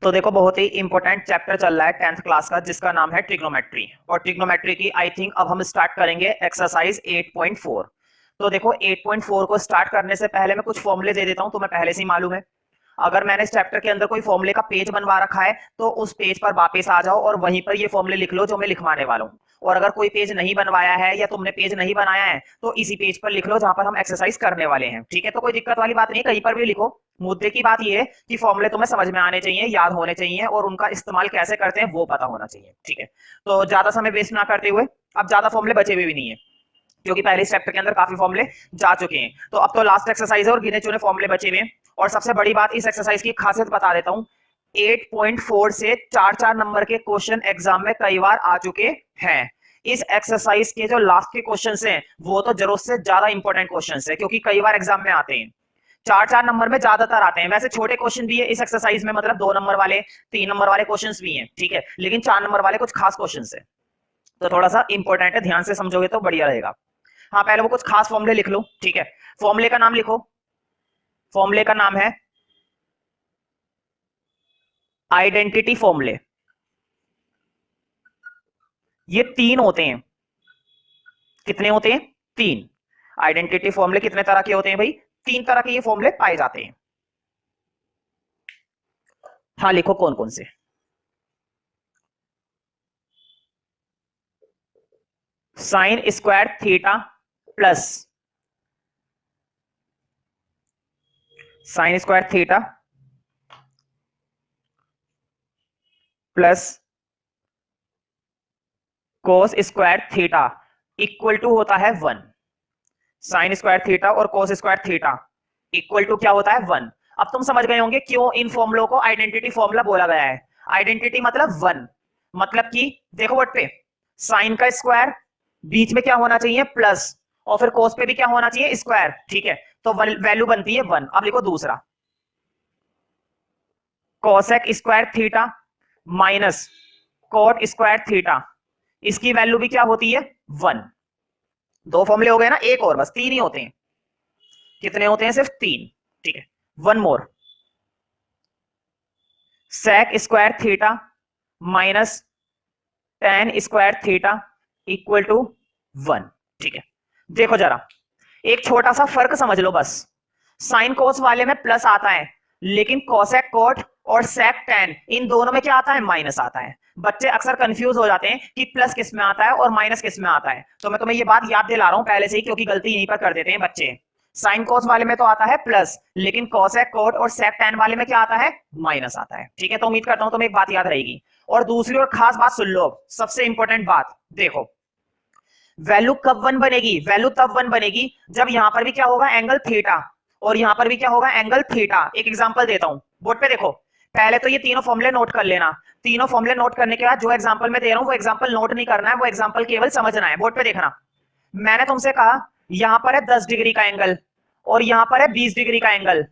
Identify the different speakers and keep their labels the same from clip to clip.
Speaker 1: तो देखो बहुत ही इंपॉर्टेंट चैप्टर चल रहा है 10th क्लास का जिसका नाम है ट्रिग्नोमेट्री। और ट्रिग्नोमेट्री की आई थिंक अब हम स्टार्ट करेंगे एक्सरसाइज 8.4। तो देखो 8.4 को स्टार्ट करने से पहले मैं कुछ फॉर्मूले दे देता हूं, तुम्हें पहले से ही मालूम है। अगर मैंने इस चैप्टर के अंदर कोई फॉर्मूले का पेज बनवा रखा है तो उस पेज पर वापस आ जाओ और वहीं पर ये फॉर्मूले लिख लो जो मैं लिखवाने वाला हूँ। और अगर कोई पेज नहीं बनवाया है या तुमने पेज नहीं बनाया है तो इसी पेज पर लिख लो जहां पर हम एक्सरसाइज करने वाले हैं। ठीक है, तो कोई दिक्कत वाली बात नहीं, कहीं पर भी लिखो। मुद्दे की बात ये है कि फॉर्मूले तुम्हें समझ में आने चाहिए, याद होने चाहिए और उनका इस्तेमाल कैसे करते हैं वो पता होना चाहिए। ठीक है, तो ज्यादा समय वेस्ट ना करते हुए, अब ज्यादा फॉर्मूले बचे हुए भी नहीं है क्योंकि पहले चैप्टर के अंदर काफी फॉर्मूले जा चुके हैं। तो अब तो लास्ट एक्सरसाइज है और गिने चुने फॉर्मूले बचे हुए हैं। और सबसे बड़ी बात इस एक्सरसाइज की खासियत बता देता हूं, 8.4 से 4-4 नंबर के क्वेश्चन एग्जाम में कई बार आ चुके हैं। इस एक्सरसाइज के जो लास्ट के क्वेश्चन हैं वो तो जरूरत से ज्यादा इंपॉर्टेंट क्वेश्चन है क्योंकि कई बार एग्जाम में आते हैं। 4-4 नंबर में ज्यादातर आते हैं, वैसे छोटे क्वेश्चन भी है इस एक्सरसाइज में, मतलब 2 नंबर वाले 3 नंबर वाले क्वेश्चन भी हैं। ठीक है, लेकिन 4 नंबर वाले कुछ खास क्वेश्चन है तो थोड़ा सा इंपॉर्टेंट है, ध्यान से समझोगे तो बढ़िया रहेगा। हाँ, पहले वो कुछ खास फॉर्मूले लिख लो। ठीक है, फॉर्मूले का नाम लिखो। फॉर्मूले का नाम है आइडेंटिटी फॉर्मूले। ये 3 होते हैं। कितने होते हैं? 3। आइडेंटिटी फॉर्मूले कितने तरह के होते हैं भाई? 3 तरह के ये फॉर्मूले पाए जाते हैं। हाँ, लिखो कौन कौन से। Sine square theta plus sine square theta plus cos square theta equal to होता है 1। साइन स्क्वायर थीटा और cos square theta equal to क्या होता है? 1। अब तुम समझ गए होंगे क्यों इन फॉर्मुलों को आइडेंटिटी फॉर्मूला बोला गया है। आइडेंटिटी मतलब 1, मतलब कि देखो वर्ड पे साइन का स्क्वायर, बीच में क्या होना चाहिए? प्लस, और फिर कोस पे भी क्या होना चाहिए? स्क्वायर। ठीक है, तो वैल्यू बनती है 1। अब लिखो दूसरा, cosec square theta minus cot square theta, इसकी वैल्यू भी क्या होती है? 1। 2 फॉर्मूले हो गए ना, एक और, बस 3 ही होते हैं। कितने होते हैं? सिर्फ 3। ठीक है, 1 more, sec square theta minus ten square theta equal to 1। ठीक है, देखो जरा एक छोटा सा फर्क समझ लो बस। साइन कोस वाले में प्लस आता है, लेकिन कोसेक कोट और सेक टेन इन दोनों में क्या आता है? माइनस आता है। बच्चे अक्सर कंफ्यूज हो जाते हैं कि प्लस किस में आता है और माइनस किस में आता है, तो मैं तुम्हें ये बात याद दिला रहा हूं पहले से ही क्योंकि गलती यहीं पर कर देते हैं बच्चे। साइन कोस वाले में तो आता है प्लस, लेकिन कोसेक कोट और सेक टेन वाले में क्या आता है? माइनस आता है। ठीक है, तो उम्मीद करता हूं तुम्हें एक बात याद रहेगी। और दूसरी और खास बात सुन लो, सबसे इंपॉर्टेंट बात देखो, वैल्यू कब 1 बनेगी? वैल्यू तब 1 बनेगी जब यहां पर भी क्या होगा? एंगल थीटा, और यहां पर भी क्या होगा? Angle theta. एक एग्जांपल देता हूं, बोर्ड पे देखो। पहले तो ये तीनों फॉर्मूले नोट कर लेना। तीनों फॉर्मूले नोट करने के बाद जो एग्जांपल मैं दे रहा हूं वो एग्जांपल नोट नहीं करना है, वो एग्जांपल केवल समझना है। बोर्ड पे देखना, मैंने तुमसे कहा यहां पर है 10 डिग्री का एंगल और यहां पर है 20 डिग्री का एंगल।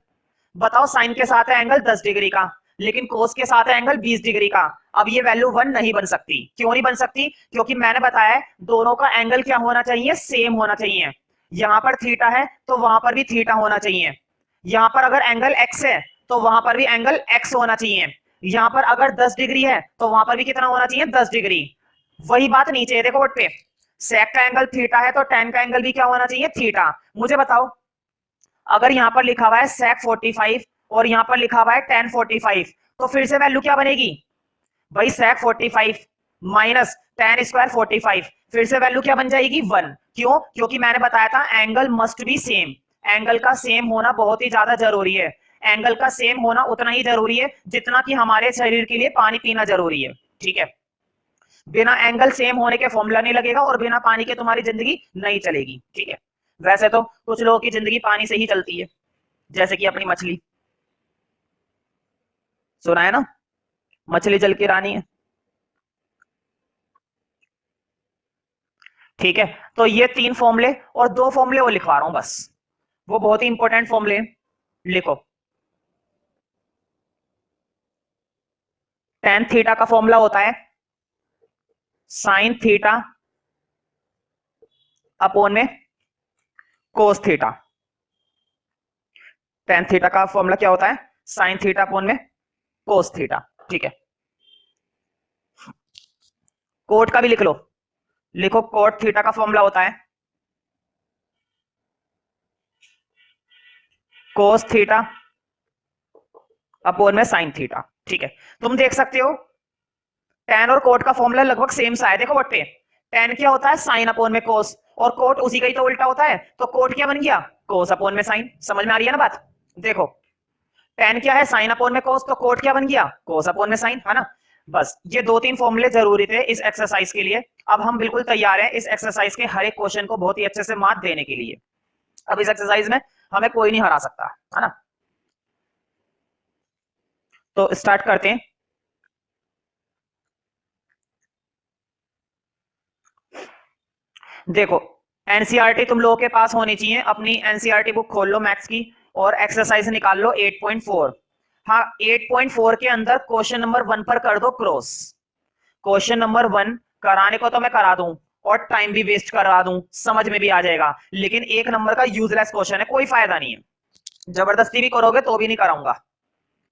Speaker 1: बताओ साइन के साथ है एंगल 10 डिग्री का, लेकिन कोस के साथ है एंगल 20 डिग्री का। अब ये वैल्यू 1 नहीं बन सकती। क्यों नहीं बन सकती? क्योंकि मैंने बताया दोनों का एंगल क्या होना चाहिए? सेम होना चाहिए। यहां पर थीटा है तो वहां पर भी थीटा होना चाहिए। यहां पर अगर एंगल एक्स है तो वहां पर भी एंगल एक्स होना चाहिए। यहां पर अगर 10 डिग्री है तो वहां पर भी कितना होना चाहिए? 10 डिग्री। वही बात नीचे है, देखो बोर्ड पे, सेक का एंगल थीटा है तो टेन का एंगल भी क्या होना चाहिए? थीटा। मुझे बताओ, अगर यहां पर लिखा हुआ है sec 45 और यहां पर लिखा हुआ है tan 45, तो फिर से वैल्यू क्या बनेगी भाई? sec 45 माइनस tan स्क्वायर 45, फिर से वैल्यू क्या बन जाएगी? 1। क्यों? क्योंकि मैंने बताया था angle must be same. Angle का सेम होना बहुत ही ज्यादा जरूरी है। एंगल का सेम होना उतना ही जरूरी है जितना कि हमारे शरीर के लिए पानी पीना जरूरी है। ठीक है, बिना एंगल सेम होने के फॉर्मूला नहीं लगेगा और बिना पानी के तुम्हारी जिंदगी नहीं चलेगी। ठीक है, वैसे तो कुछ लोगों की जिंदगी पानी से ही चलती है, जैसे कि अपनी मछली, सुना है ना, मछली जल की रानी है। ठीक है, तो ये 3 फॉर्मूले और 2 फॉर्मूले वो लिखवा रहा हूं बस, वो बहुत ही इंपॉर्टेंट फॉर्मूले। लिखो, टेन थीटा का फॉर्मूला होता है साइन थीटा अपोन में कोस थीटा। टेन थीटा का फॉर्मूला क्या होता है? साइन थीटा अपोन में कोस थीटा। ठीक है, कोट का भी लिख लो, लिखो कोट थीटा का फॉर्मूला होता है कोस थीटा अपोन में साइन थीटा। ठीक है, तुम देख सकते हो टेन और कोट का फॉर्मूला लगभग सेम सा है। देखो बोर्ड पे टेन क्या होता है साइन अपोन में कोस, और कोट उसी का ही तो उल्टा होता है, तो कोट क्या बन गया कोस अपोन में साइन। समझ में आ रही है ना बात? देखो टेन क्या है साइन अपोन में कोस, तो कोट क्या बन गया कोस अपोन में साइन, है ना? बस ये दो तीन फॉर्मूले जरूरी थे इस एक्सरसाइज के लिए। अब हम बिल्कुल तैयार हैं इस एक्सरसाइज के हर एक क्वेश्चन को बहुत ही अच्छे से मात देने के लिए। अब इस एक्सरसाइज में हमें कोई नहीं हरा सकता, है ना? तो स्टार्ट करते हैं। देखो एनसीईआरटी तुम लोगों के पास होनी चाहिए, अपनी एनसीईआरटी बुक खोल लो मैथ्स की और एक्सरसाइज निकाल लो 8.4। हाँ 8.4 के अंदर क्वेश्चन नंबर 1 पर कर दो क्रॉस। क्वेश्चन नंबर 1 कराने को तो मैं करा दूं और टाइम भी वेस्ट करा दूं, समझ में भी आ जाएगा, लेकिन एक नंबर का यूजलेस क्वेश्चन है, कोई फायदा नहीं है। जबरदस्ती भी करोगे तो भी नहीं कराऊंगा,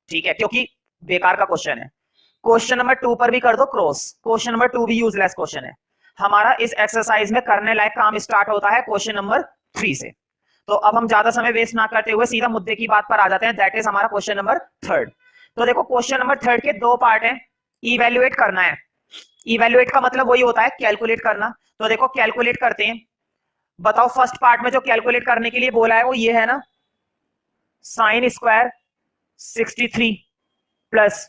Speaker 1: ठीक है, क्योंकि बेकार का क्वेश्चन है। क्वेश्चन नंबर 2 पर भी कर दो क्रॉस, क्वेश्चन नंबर 2 भी यूजलेस क्वेश्चन है। हमारा इस एक्सरसाइज में करने लायक काम स्टार्ट होता है क्वेश्चन नंबर 3 से। तो अब हम ज्यादा समय वेस्ट ना करते हुए सीधा मुद्दे की बात पर आ जाते हैं, दैट इज हमारा क्वेश्चन नंबर 3। तो देखो क्वेश्चन नंबर 3 के दो पार्ट हैं, इवेल्युएट करना है। इवेल्युएट का मतलब वही होता है कैलकुलेट करना। तो देखो कैलकुलेट करते हैं। बताओ फर्स्ट पार्ट में जो कैलकुलेट करने के लिए बोला है वो ये है ना, sine square 63 plus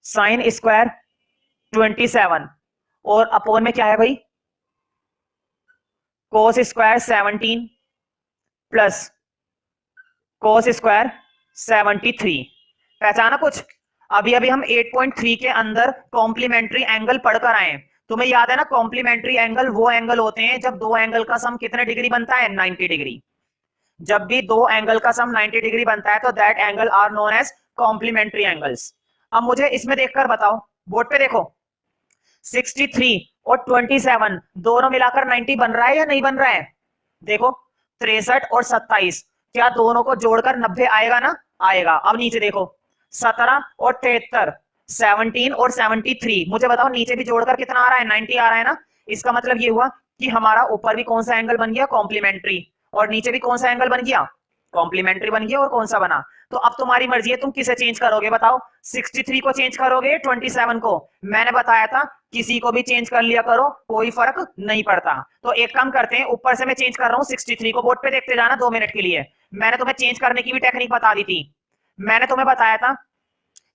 Speaker 1: sine square 27 और अपोन में क्या है भाई cos square 17 plus cos square 73। पहचाना कुछ? अभी अभी हम 8.3 के अंदर कॉम्प्लीमेंट्री एंगल पढ़कर आए। तुम्हें याद है ना कॉम्प्लीमेंट्री एंगल वो एंगल होते हैं जब दो एंगल का सम कितने डिग्री बनता है 90 डिग्री। जब भी दो एंगल का सम 90 डिग्री बनता है तो that angle are known as complementary angles. अब मुझे इसमें देखकर बताओ, बोर्ड पे देखो 63 और 27 दोनों मिलाकर 90 बन रहा है या नहीं बन रहा है? देखो 63 और 27 क्या दोनों को जोड़कर 90 आएगा ना? आएगा। अब नीचे देखो 17 और 73 17 और 73, मुझे बताओ नीचे भी जोड़कर कितना आ रहा है 90 आ रहा है ना? इसका मतलब ये हुआ कि हमारा ऊपर भी कौन सा एंगल बन गया कॉम्प्लीमेंट्री, और नीचे भी कौन सा एंगल बन गया कॉम्प्लीमेंट्री बन गया। और कौन सा बना? तो अब तुम्हारी मर्जी है तुम किसे चेंज करोगे, बताओ 63 को चेंज करोगे 27 को? मैंने बताया था किसी को भी चेंज कर लिया करो, कोई फर्क नहीं पड़ता। तो एक काम करते हैं, ऊपर से मैं चेंज कर रहा हूँ 63 को, बोर्ड पे देखते जाना 2 मिनट के लिए। मैंने तुम्हें चेंज करने की भी टेक्निक बता दी थी। मैंने तुम्हें बताया था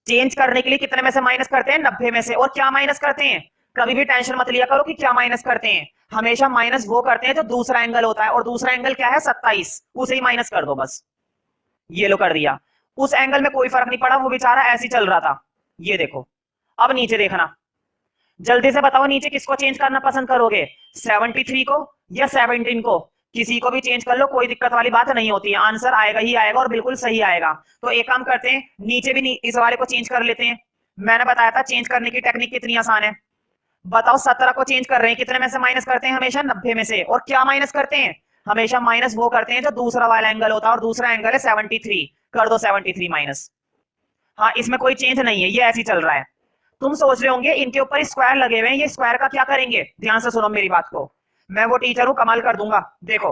Speaker 1: चेंज करने के लिए कितने में से माइनस करते हैं 90 में से। और क्या माइनस करते हैं? कभी भी टेंशन मत लिया करो कि क्या माइनस करते हैं, हमेशा माइनस वो करते हैं जो दूसरा एंगल होता है, और दूसरा एंगल क्या है 27, उसे ही माइनस कर दो बस। ये लो कर दिया। उस एंगल में कोई फर्क नहीं पड़ा, वो बेचारा ऐसे ही चल रहा था। ये देखो अब नीचे देखना, जल्दी से बताओ नीचे किसको चेंज करना पसंद करोगे, 73 को या 17 को? किसी को भी चेंज कर लो, कोई दिक्कत वाली बात नहीं होती है, आंसर आएगा ही आएगा और बिल्कुल सही आएगा। तो एक काम करते हैं नीचे भी इस वाले को चेंज कर लेते हैं। मैंने बताया था चेंज करने की टेक्निक कितनी आसान है। बताओ 17 को चेंज कर रहे हैं, कितने में से माइनस करते हैं? हमेशा 90 में से। और क्या माइनस करते हैं? हमेशा माइनस वो करते हैं जो दूसरा वाला एंगल होता है, और दूसरा एंगल है 73। कर दो 73 माइनस। हाँ इसमें कोई चेंज नहीं है, ये ऐसे ही चल रहा है। तुम सोच रहे होंगे इनके ऊपर स्क्वायर लगे हुए हैं, ये स्क्वायर का क्या करेंगे? ध्यान से सुनो मेरी बात को, मैं वो टीचर हूं कमाल कर दूंगा। देखो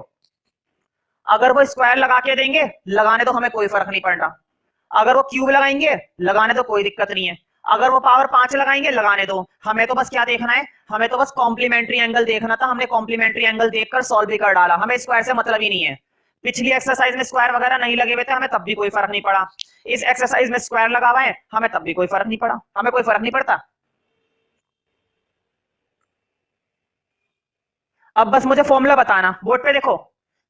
Speaker 1: अगर वो स्क्वायर लगा के देंगे, लगाने तो हमें कोई फर्क नहीं पड़ रहा। अगर वो क्यूब लगाएंगे, लगाने तो कोई दिक्कत नहीं है। अगर वो पावर 5 लगाएंगे, लगाने दो, हमें तो बस क्या देखना है, हमें तो बस कॉम्प्लीमेंट्री एंगल देखना था। हमने कॉम्प्लीमेंट्री एंगल देखकर सॉल्व भी कर डाला, हमें स्क्वायर से मतलब ही नहीं है। पिछली एक्सरसाइज में स्क्वायर वगैरह नहीं लगे हुए थे, हमें तब भी कोई फर्क नहीं पड़ा। इस एक्सरसाइज में स्क्वायर लगा हुआ है, हमें तब भी कोई फर्क नहीं पड़ा, हमें कोई फर्क नहीं पड़ता। अब बस मुझे फॉर्मूला बताना, बोर्ड पे देखो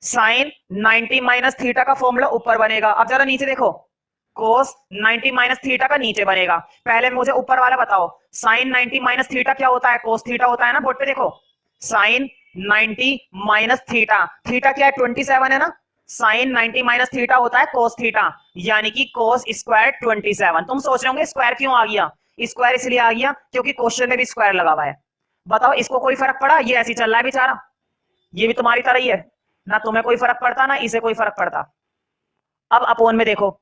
Speaker 1: साइन 90 माइनस थीटा का फॉर्मूला ऊपर बनेगा। अब जरा नीचे देखो कोस 90 माइनस थीटा का नीचे बनेगा। पहले मुझे ऊपर वाला बताओ, साइन 90 माइनस थीटा क्या होता है? कोस थीटा होता है ना। बोर्ड पे देखो साइन 90 माइनस थीटा, थीटा क्या है 27 है ना, साइन 90 माइनस थीटा होता है कोस थीटा, यानी कि कोस स्क्वायर 27। तुम सोच रहे होंगे स्क्वायर क्यों आ गया? स्क्वायर इसलिए आ गया क्योंकि क्वेश्चन में भी स्क्वायर लगा हुआ है। बताओ इसको कोई फर्क पड़ा? ये ऐसे चल रहा है बेचारा, ये भी तुम्हारी तरह ही है ना, तुम्हें कोई फर्क पड़ता ना इसे कोई फर्क पड़ता। अब अपोन में देखो,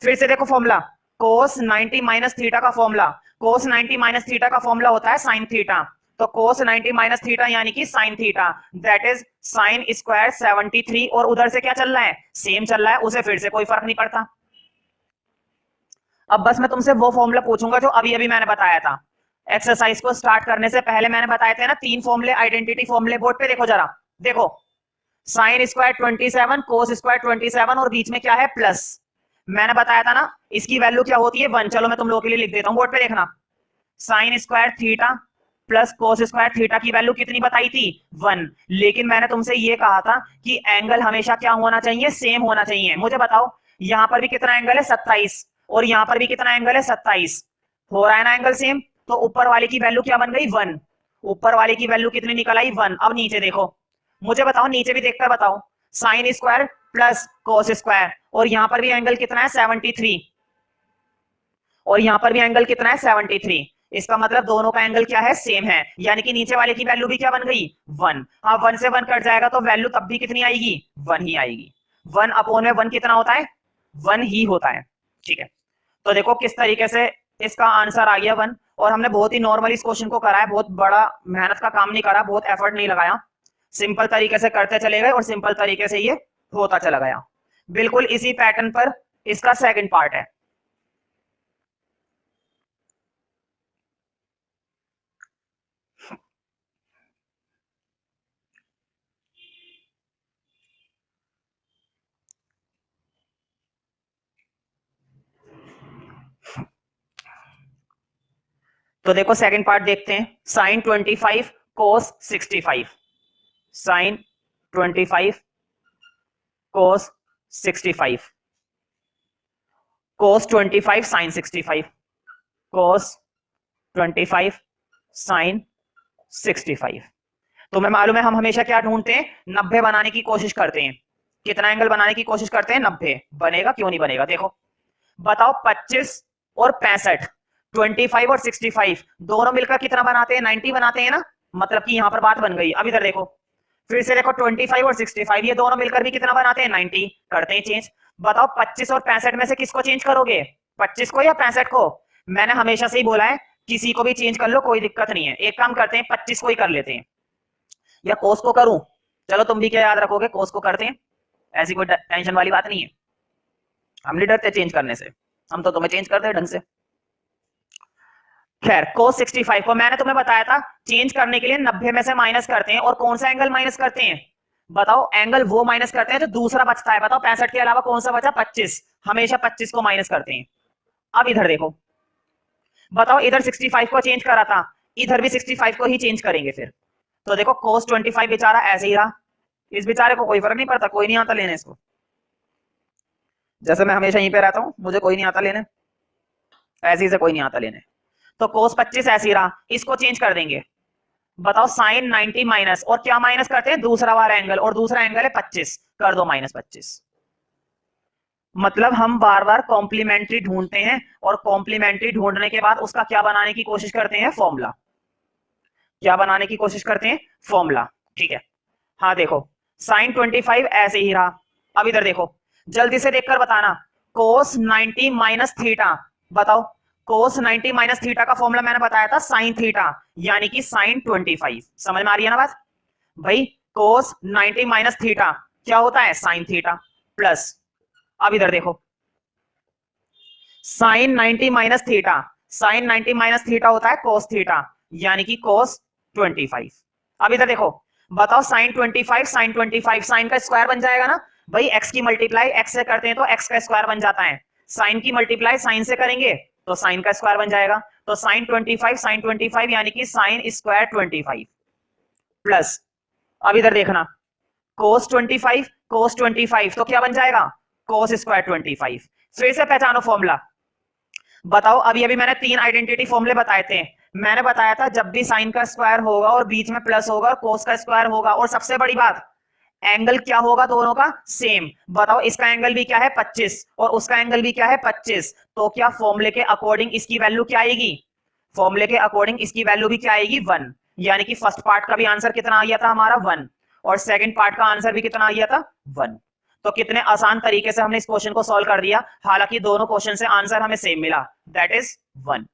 Speaker 1: फिर से देखो फॉर्मूला, कोस 90 माइनस थीटा का फॉर्मूला, कोस 90 माइनस थीटा का फॉर्मूला होता है साइन थीटा। तो कोस 90 माइनस थीटा यानी कि sine theta, that is sine square 73। और उधर से क्या चल रहा है, सेम चल रहा है, उसे फिर से कोई फर्क नहीं पड़ता। अब बस मैं तुमसे वो फॉर्मूला पूछूंगा जो अभी अभी मैंने बताया था। एक्सरसाइज को स्टार्ट करने से पहले मैंने बताए थे ना 3 फॉर्मूले, आइडेंटिटी फॉर्मूले। बोर्ड पे देखो जरा, देखो साइन स्क्वायर 27, कोस स्क्वायर 27 और बीच में क्या है प्लस। मैंने बताया था ना इसकी वैल्यू क्या होती है 1। चलो मैं तुम लोगों के लिए लिख देता हूं, बोर्ड पे देखना। Sign square theta plus cos square theta की वैल्यू कितनी बताई थी 1। लेकिन मैंने तुमसे ये कहा था कि एंगल हमेशा क्या होना चाहिए, सेम होना चाहिए। मुझे बताओ यहां पर भी कितना एंगल है 27 और यहां पर भी कितना एंगल है 27, हो रहा है ना एंगल सेम। तो ऊपर वाले की वैल्यू क्या बन गई 1, ऊपर वाले की वैल्यू कितनी निकल आई 1। अब नीचे देखो, मुझे बताओ नीचे भी देखकर बताओ, sine square plus cos square और यहां पर भी एंगल कितना है 73 और यहां पर भी एंगल कितना है 73। इसका मतलब दोनों का एंगल क्या है, सेम है। यानी कि नीचे वाले की वैल्यू भी क्या बन गई 1। हाँ 1 से 1 कट जाएगा तो वैल्यू तब भी कितनी आएगी 1 ही आएगी। 1 अपॉन में 1 कितना होता है 1 ही होता है। ठीक है, तो देखो किस तरीके से इसका आंसर आ गया 1। और हमने बहुत ही नॉर्मल इस क्वेश्चन को करा है, बहुत बड़ा मेहनत का काम नहीं करा, बहुत एफर्ट नहीं लगाया, सिंपल तरीके से करते चले गए और सिंपल तरीके से ये होता चला गया। बिल्कुल इसी पैटर्न पर इसका सेकंड पार्ट है। तो देखो सेकंड पार्ट देखते हैं। साइन 25 कोस 65, साइन 25 कोस 65, कोस 25 साइन 65, कोस 25 साइन 65। तुम्हें मालूम है हम हमेशा क्या ढूंढते हैं, 90 बनाने की कोशिश करते हैं। कितना एंगल बनाने की कोशिश करते हैं 90। बनेगा क्यों नहीं बनेगा, देखो बताओ 25 और 65, 25 और 65 दोनों मिलकर कितना बनाते हैं 90 बनाते हैं ना। मतलब कि यहां पर बात बन गई। अब इधर देखो फिर से देखो 25 और 65 ये दोनों मिलकर भी कितना बनाते हैं 90। करते हैं चेंज। बताओ 25 और 65 में से किसको चेंज करोगे, 25 को या 65 को। मैंने हमेशा से ही बोला है किसी को भी चेंज कर लो, कोई दिक्कत नहीं है। एक काम करते हैं 25 को ही कर लेते हैं, या कोस को करूं। चलो तुम भी क्या याद रखोगे, कोस को करते हैं, ऐसी कोई टेंशन वाली बात नहीं है। हम नहीं डरते चेंज करने से, हम तो तुम्हें चेंज करते हैं ढंग से। खैर कोस 65 को मैंने तुम्हें बताया था चेंज करने के लिए 90 में से माइनस करते हैं। और कौन सा एंगल माइनस करते हैं बताओ, एंगल वो माइनस करते हैं जो दूसरा बचता है। बताओ 65 के अलावा कौन सा बचा 25, हमेशा 25 को माइनस करते हैं। अब इधर देखो, बताओ इधर 65 को चेंज करा था, इधर भी 65 को ही चेंज करेंगे फिर। तो देखो कोस 25 बेचारा ऐसे ही रहा, इस बेचारे को कोई फर्क नहीं पड़ता, कोई नहीं आता लेने इसको। जैसे मैं हमेशा यहीं पे रहता हूं, मुझे कोई नहीं आता लेने, ऐसे ही से कोई नहीं आता लेने। तो कोस 25 ऐसे ही रहा, इसको चेंज कर देंगे। बताओ साइन 90 माइनस और क्या माइनस करते हैं दूसरा वाला एंगल, और दूसरा एंगल है 25, कर दो माइनस 25। मतलब हम बार बार कॉम्प्लीमेंट्री ढूंढते हैं और कॉम्प्लीमेंट्री ढूंढने के बाद उसका क्या बनाने की कोशिश करते हैं फॉर्मूला, क्या बनाने की कोशिश करते हैं फॉर्मूला। ठीक है, हाँ देखो साइन 25 ऐसे ही रहा। अब इधर देखो जल्दी से देखकर बताना, कोस 90 माइनस थीटा। बताओ कोस 90 माइनस थीटा का फॉर्मूला मैंने बताया था साइन थीटा, यानी कि साइन 25। समझ में आ रही है ना बात भाई। कोस 90 माइनस थीटा क्या होता है साइन थीटा प्लस, अब इधर देखो sine 90 minus theta, sine 90 minus theta होता है कोस थीटा, यानी कि कोस 25। अब इधर देखो बताओ साइन 25 साइन 25, साइन का स्क्वायर बन जाएगा ना भाई। एक्स की मल्टीप्लाई एक्स से करते हैं तो एक्स का स्क्वायर बन जाता है, साइन की मल्टीप्लाई साइन से करेंगे तो साइन का स्क्वायर बन जाएगा। तो साइन 25 यानी कि साइन स्क्वायर 25 प्लस, अब इधर देखना कोस 25 तो क्या बन जाएगा कोस स्क्वायर 25। फिर से पहचानो फॉर्मूला। बताओ अभी अभी मैंने 3 आइडेंटिटी फॉर्मूले बताए थे। मैंने बताया था जब भी साइन का स्क्वायर होगा और बीच में प्लस होगा और कोस का स्क्वायर होगा, और सबसे बड़ी बात एंगल क्या होगा दोनों का सेम। बताओ इसका एंगल भी क्या है 25 और उसका एंगल भी क्या है 25, तो क्या फॉर्मूले के अकॉर्डिंग इसकी वैल्यू क्या आएगी, फॉर्मूले के अकॉर्डिंग इसकी वैल्यू भी क्या आएगी 1। यानी कि फर्स्ट पार्ट का भी आंसर कितना आ गया था हमारा 1 और सेकंड पार्ट का आंसर भी कितना आ गया था 1। तो कितने आसान तरीके से हमने इस क्वेश्चन को सॉल्व कर दिया, हालांकि दोनों क्वेश्चन से आंसर हमें सेम मिला, दैट इज 1।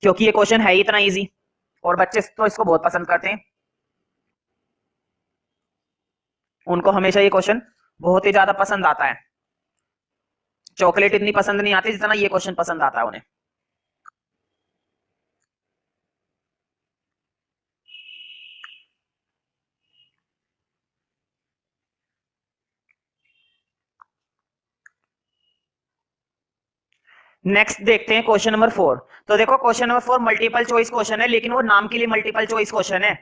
Speaker 1: क्योंकि ये क्वेश्चन है ही इतना इजी और बच्चे तो इसको बहुत पसंद करते हैं, उनको हमेशा ये क्वेश्चन बहुत ही ज्यादा पसंद आता है। चॉकलेट इतनी पसंद नहीं आती जितना ये क्वेश्चन पसंद आता है उन्हें। नेक्स्ट देखते हैं क्वेश्चन नंबर 4। तो देखो question number 4 multiple choice question है, लेकिन वो नाम के लिए मल्टीपल चॉइस क्वेश्चन है।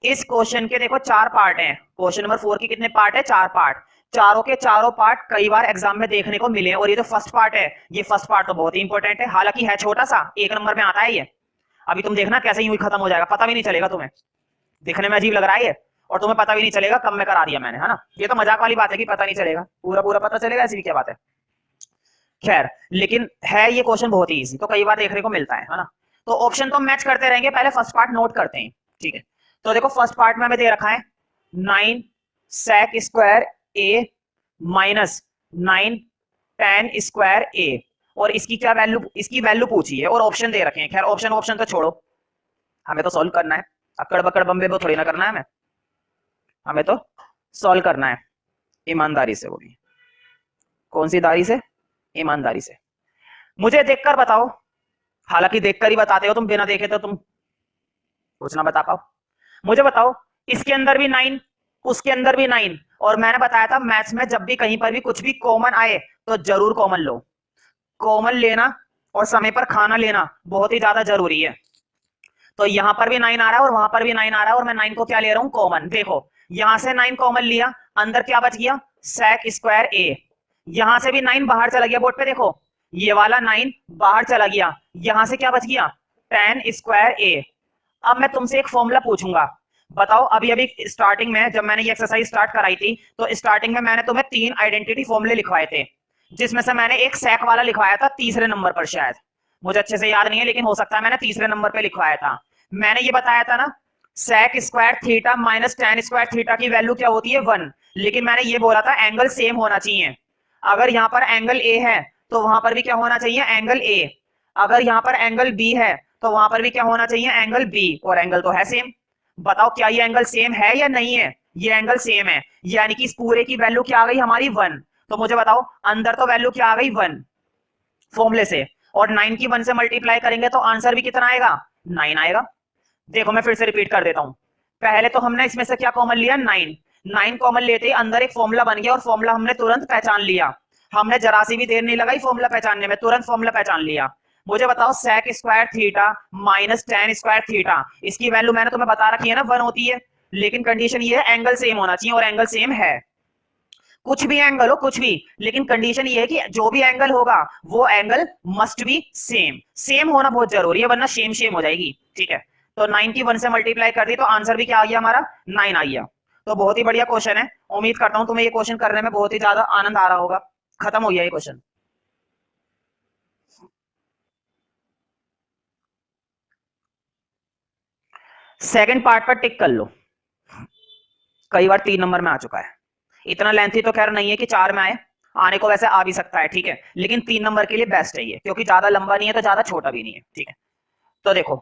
Speaker 1: इस क्वेश्चन के देखो 4 पार्ट हैं। क्वेश्चन नंबर 4 के कितने पार्ट है? 4 पार्ट। चारों के चारों पार्ट कई बार एग्जाम में देखने को मिले, और ये जो फर्स्ट पार्ट है, ये फर्स्ट पार्ट तो बहुत ही इंपॉर्टेंट है, हालांकि है छोटा सा, 1 नंबर में आता है ये। अभी तुम देखना कैसे यूं ही खत्म हो जाएगा, पता भी नहीं चलेगा तुम्हें, दिखने में अजीब लग रहा है ये, और तुम्हें पता भी नहीं चलेगा कब में करा दिया मैंने, है ना। ये तो मजाक वाली बात है कि पता नहीं चलेगा, पूरा पूरा पता चलेगा, ऐसी भी क्या बात है। खैर, लेकिन है ये क्वेश्चन बहुत ही इजी, तो कई बार देखने को मिलता है ना। तो ऑप्शन तो मैच करते रहेंगे, पहले फर्स्ट पार्ट नोट करते हैं, ठीक है। तो देखो फर्स्ट पार्ट में हमें दे रखा है 9 sec square a minus 9 tan square a, और इसकी क्या वैल्यू, इसकी वैल्यू पूछी है और ऑप्शन दे रखे हैं। खैर ऑप्शन ऑप्शन तो छोड़ो, हमें तो सॉल्व करना है, अकड़ बकड़ बम्बे वो थोड़ी ना करना है, हमें तो सॉल्व करना है ईमानदारी से। वो भी कौन सी दारी से? ईमानदारी से। मुझे देखकर बताओ, हालांकि देखकर ही बताते हो तुम, बिना देखे तो तुम कुछ ना बता पाओ। मुझे बताओ, इसके अंदर भी 9, उसके अंदर भी 9, और मैंने बताया था मैथ्स में जब भी कहीं पर भी कुछ भी कॉमन आए तो जरूर कॉमन लो। कॉमन लेना और समय पर खाना लेना बहुत ही ज्यादा जरूरी है। तो यहां पर भी 9 आ रहा है और वहां पर भी 9 आ रहा है, और मैं 9 को क्या ले रहा हूं? कॉमन। देखो यहां से 9 कॉमन लिया, अंदर क्या बच गया? sec square a। यहां से भी 9 बाहर चला गया, बोर्ड पे देखो, ये वाला 9 बाहर चला गया, यहां से क्या बच गया? tan square a। अब मैं तुमसे एक फॉर्मूला पूछूंगा, बताओ। अभी अभी स्टार्टिंग में जब मैंने ये एक्सरसाइज स्टार्ट कराई थी, तो स्टार्टिंग में मैंने तुम्हें 3 आइडेंटिटी फॉर्मूले लिखवाए थे, जिसमें से मैंने एक sec वाला लिखवाया था तीसरे नंबर पर, शायद मुझे अच्छे से याद नहीं है, लेकिन हो सकता है मैंने तीसरे नंबर पे लिखवाया था। मैंने ये बताया था ना, sec square theta minus tan square theta की वैल्यू क्या होती है? 1। लेकिन मैंने ये बोला था एंगल सेम होना चाहिए। अगर यहाँ पर एंगल ए है तो वहां पर भी क्या होना चाहिए? Angle A. अगर यहाँ पर एंगल बी है तो वहां पर भी क्या होना चाहिए? एंगल बी, और एंगल तो है सेम। बताओ क्या ये एंगल सेम है या नहीं है? ये एंगल सेम है, यानी कि इस पूरे की वैल्यू क्या आ गई हमारी? 1। तो मुझे बताओ अंदर तो वैल्यू क्या आ गई? 1 फॉर्मूले से, और 9 की 1 से मल्टीप्लाई करेंगे तो आंसर भी कितना आएगा? 9 आएगा। देखो मैं फिर से रिपीट कर देता हूं, पहले तो हमने इसमें से क्या कॉमन लिया? 9। 9 कॉमन लेते ही अंदर एक फॉर्मूला बन गया, और फॉर्मूला हमने तुरंत पहचान लिया। हमने जरा सी भी देर नहीं लगाई फॉर्मूला पहचानने में, तुरंत फॉर्मूला पहचान लिया। मुझे बताओ sec square theta minus tan square theta, इसकी वैल्यू मैंने तुम्हें बता रखी है ना, 1 होती है। लेकिन कंडीशन ये है एंगल सेम होना चाहिए, और एंगल सेम है। कुछ भी एंगल हो, कुछ भी, लेकिन कंडीशन ये है कि जो भी एंगल होगा वो angle must be same. Same होना बहुत जरूरी है, वरना सेम सेम हो जाएगी, ठीक है। तो 9 की 1 से मल्टीप्लाई कर दी तो आंसर भी क्या आ गया हमारा? 9 आ गया। तो बहुत ही बढ़िया क्वेश्चन है, उम्मीद करता हूं तुम्हें ये क्वेश्चन करने में बहुत ही ज्यादा आनंद आ रहा होगा। खत्म हो गया ये क्वेश्चन। सेकंड पार्ट पर टिक कर लो, कई बार 3 नंबर में आ चुका है। इतना लेंथी तो खैर नहीं है कि 4 में आए, आने को वैसे आ भी सकता है, ठीक है, लेकिन 3 नंबर के लिए बेस्ट है ये, क्योंकि ज्यादा लंबा नहीं है तो ज्यादा छोटा भी नहीं है, ठीक है। तो देखो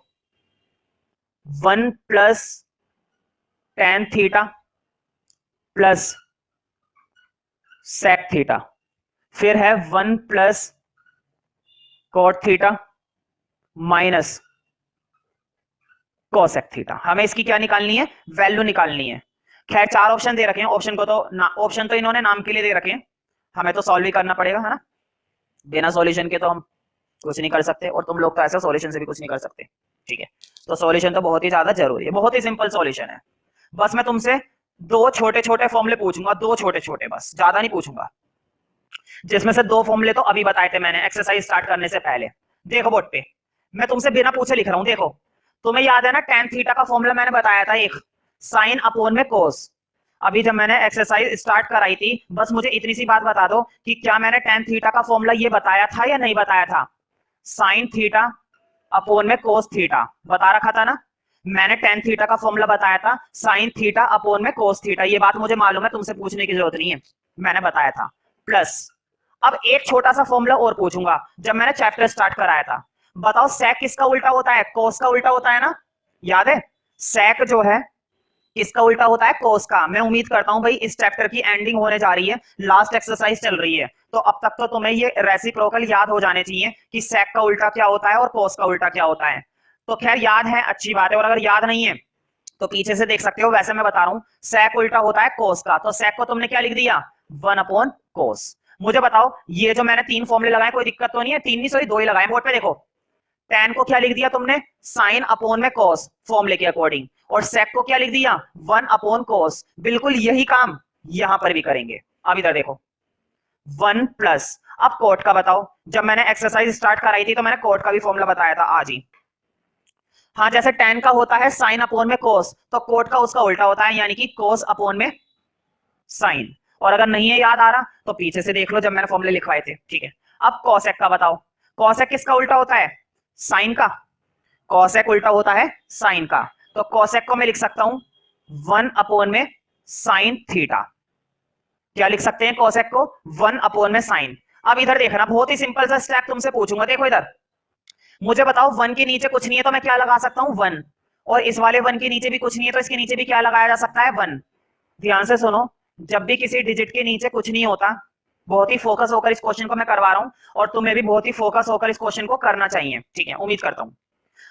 Speaker 1: 1 plus tan theta plus sec theta, फिर है 1 plus cot theta minus cosec theta. हमें इसकी क्या निकालनी है? वैल्यू निकालनी है। खैर 4 ऑप्शन दे रखे हैं, ऑप्शन को तो ऑप्शन तो इन्होंने नाम के लिए दे रखे हैं, हमें तो सॉल्व ही करना पड़ेगा, है ना। बिना सॉल्यूशन के तो हम कुछ नहीं कर सकते, और तुम लोग तो ऐसे सॉल्यूशन से भी कुछ नहीं कर सकते, ठीक है। तो सॉल्यूशन तो बहुत ही ज्यादा जरूरी है, बहुत ही सिंपल सॉल्यूशन है। बस मैं तुमसे 2 छोटे छोटे फॉर्मूले पूछूंगा, 2 छोटे छोटे, बस ज्यादा नहीं पूछूंगा, जिसमें से 2 फॉर्मूले तो अभी बताए थे मैंने एक्सरसाइज स्टार्ट करने से पहले। देखो बोर्ड पे मैं तुमसे बिना पूछे लिख रहा हूं। देखो तुम्हें याद है ना, tan थीटा का फॉर्मूला मैंने बताया था, एक साइन अपॉन में कोस। अभी जब मैंने एक्सरसाइज स्टार्ट कराई थी, बस मुझे इतनी सी बात बता दो कि क्या मैंने tan थीटा का फॉर्मूला ये बताया था या नहीं बताया था? साइन थीटा अपॉन में कोस थीटा बता रखा था ना। मैंने टेन थीटा का फॉर्मूला बताया था साइन थीटा अपॉन में कोस थीटा, ये बात मुझे मालूम है, तुमसे पूछने की जरूरत नहीं है, मैंने बताया था। प्लस अब एक छोटा सा फॉर्मूला और पूछूंगा, जब मैंने चैप्टर स्टार्ट कराया था, बताओ सेक किसका उल्टा होता है? कोस का उल्टा होता है ना, याद है? सेक जो है किसका उल्टा होता है? कोस का। मैं उम्मीद करता हूं भाई इस चैप्टर की एंडिंग होने जा रही है, लास्ट एक्सरसाइज चल रही है, तो अब तक तो तुम्हें ये रेसिप्रोकल याद हो जाने चाहिए कि सेक का उल्टा क्या होता है और कोस का उल्टा क्या होता है। तो खैर याद है, अच्छी बात है, और अगर याद नहीं है तो पीछे से देख सकते हो, वैसे मैं बता रहा हूं सेक उल्टा होता है कोस का, तो सेक को तुमने क्या लिख दिया? 1 अपॉन कोस। मुझे बताओ ये जो मैंने 3 फॉर्मूले लगाए कोई दिक्कत तो नहीं है? 3 नहीं सॉरी 2 ही लगाए, बोर्ड पे देखो। tan को क्या लिख दिया तुमने? साइन अपॉन में कॉस फॉर्मूले के अकॉर्डिंग, और सेक को क्या लिख दिया? 1 अपॉन कॉस। बिल्कुल यही काम यहां पर भी करेंगे। अब इधर देखो 1 प्लस, अब कोट का बताओ, जब मैंने एक्सरसाइज स्टार्ट कराई थी तो मैंने कोट का भी फॉर्मूला बताया था आज ही। हाँ, जैसे tan का होता है साइन अपॉन में कोस, तो कोट का उसका उल्टा होता है, यानी कि कोस अपॉन में साइन। और अगर नहीं है याद आ रहा तो पीछे से देख लो जब मैंने फॉर्मूले लिखवाए थे, ठीक है। अब कॉसेक का बताओ, कॉसेक किसका उल्टा होता है? साइन का। कॉसेक उल्टा होता है साइन का, तो कॉसेक को मैं लिख सकता हूं 1 अपॉन में साइन थीटा। क्या लिख सकते हैं कॉसेक को? 1 अपॉन में साइन। अब इधर देखना, बहुत ही सिंपल सा स्टेप तुमसे पूछूंगा, देखो इधर। मुझे बताओ 1 के नीचे कुछ नहीं है तो मैं क्या लगा सकता हूं? 1। और इस वाले 1 के नीचे भी कुछ नहीं है तो इसके नीचे भी क्या लगाया जा सकता है? 1। ध्यान से सुनो, जब भी किसी डिजिट के नीचे कुछ नहीं होता, बहुत ही फोकस होकर इस क्वेश्चन को मैं करवा रहा हूं, और तुम्हें भी बहुत ही फोकस होकर इस क्वेश्चन को करना चाहिए, ठीक है, उम्मीद करता हूं।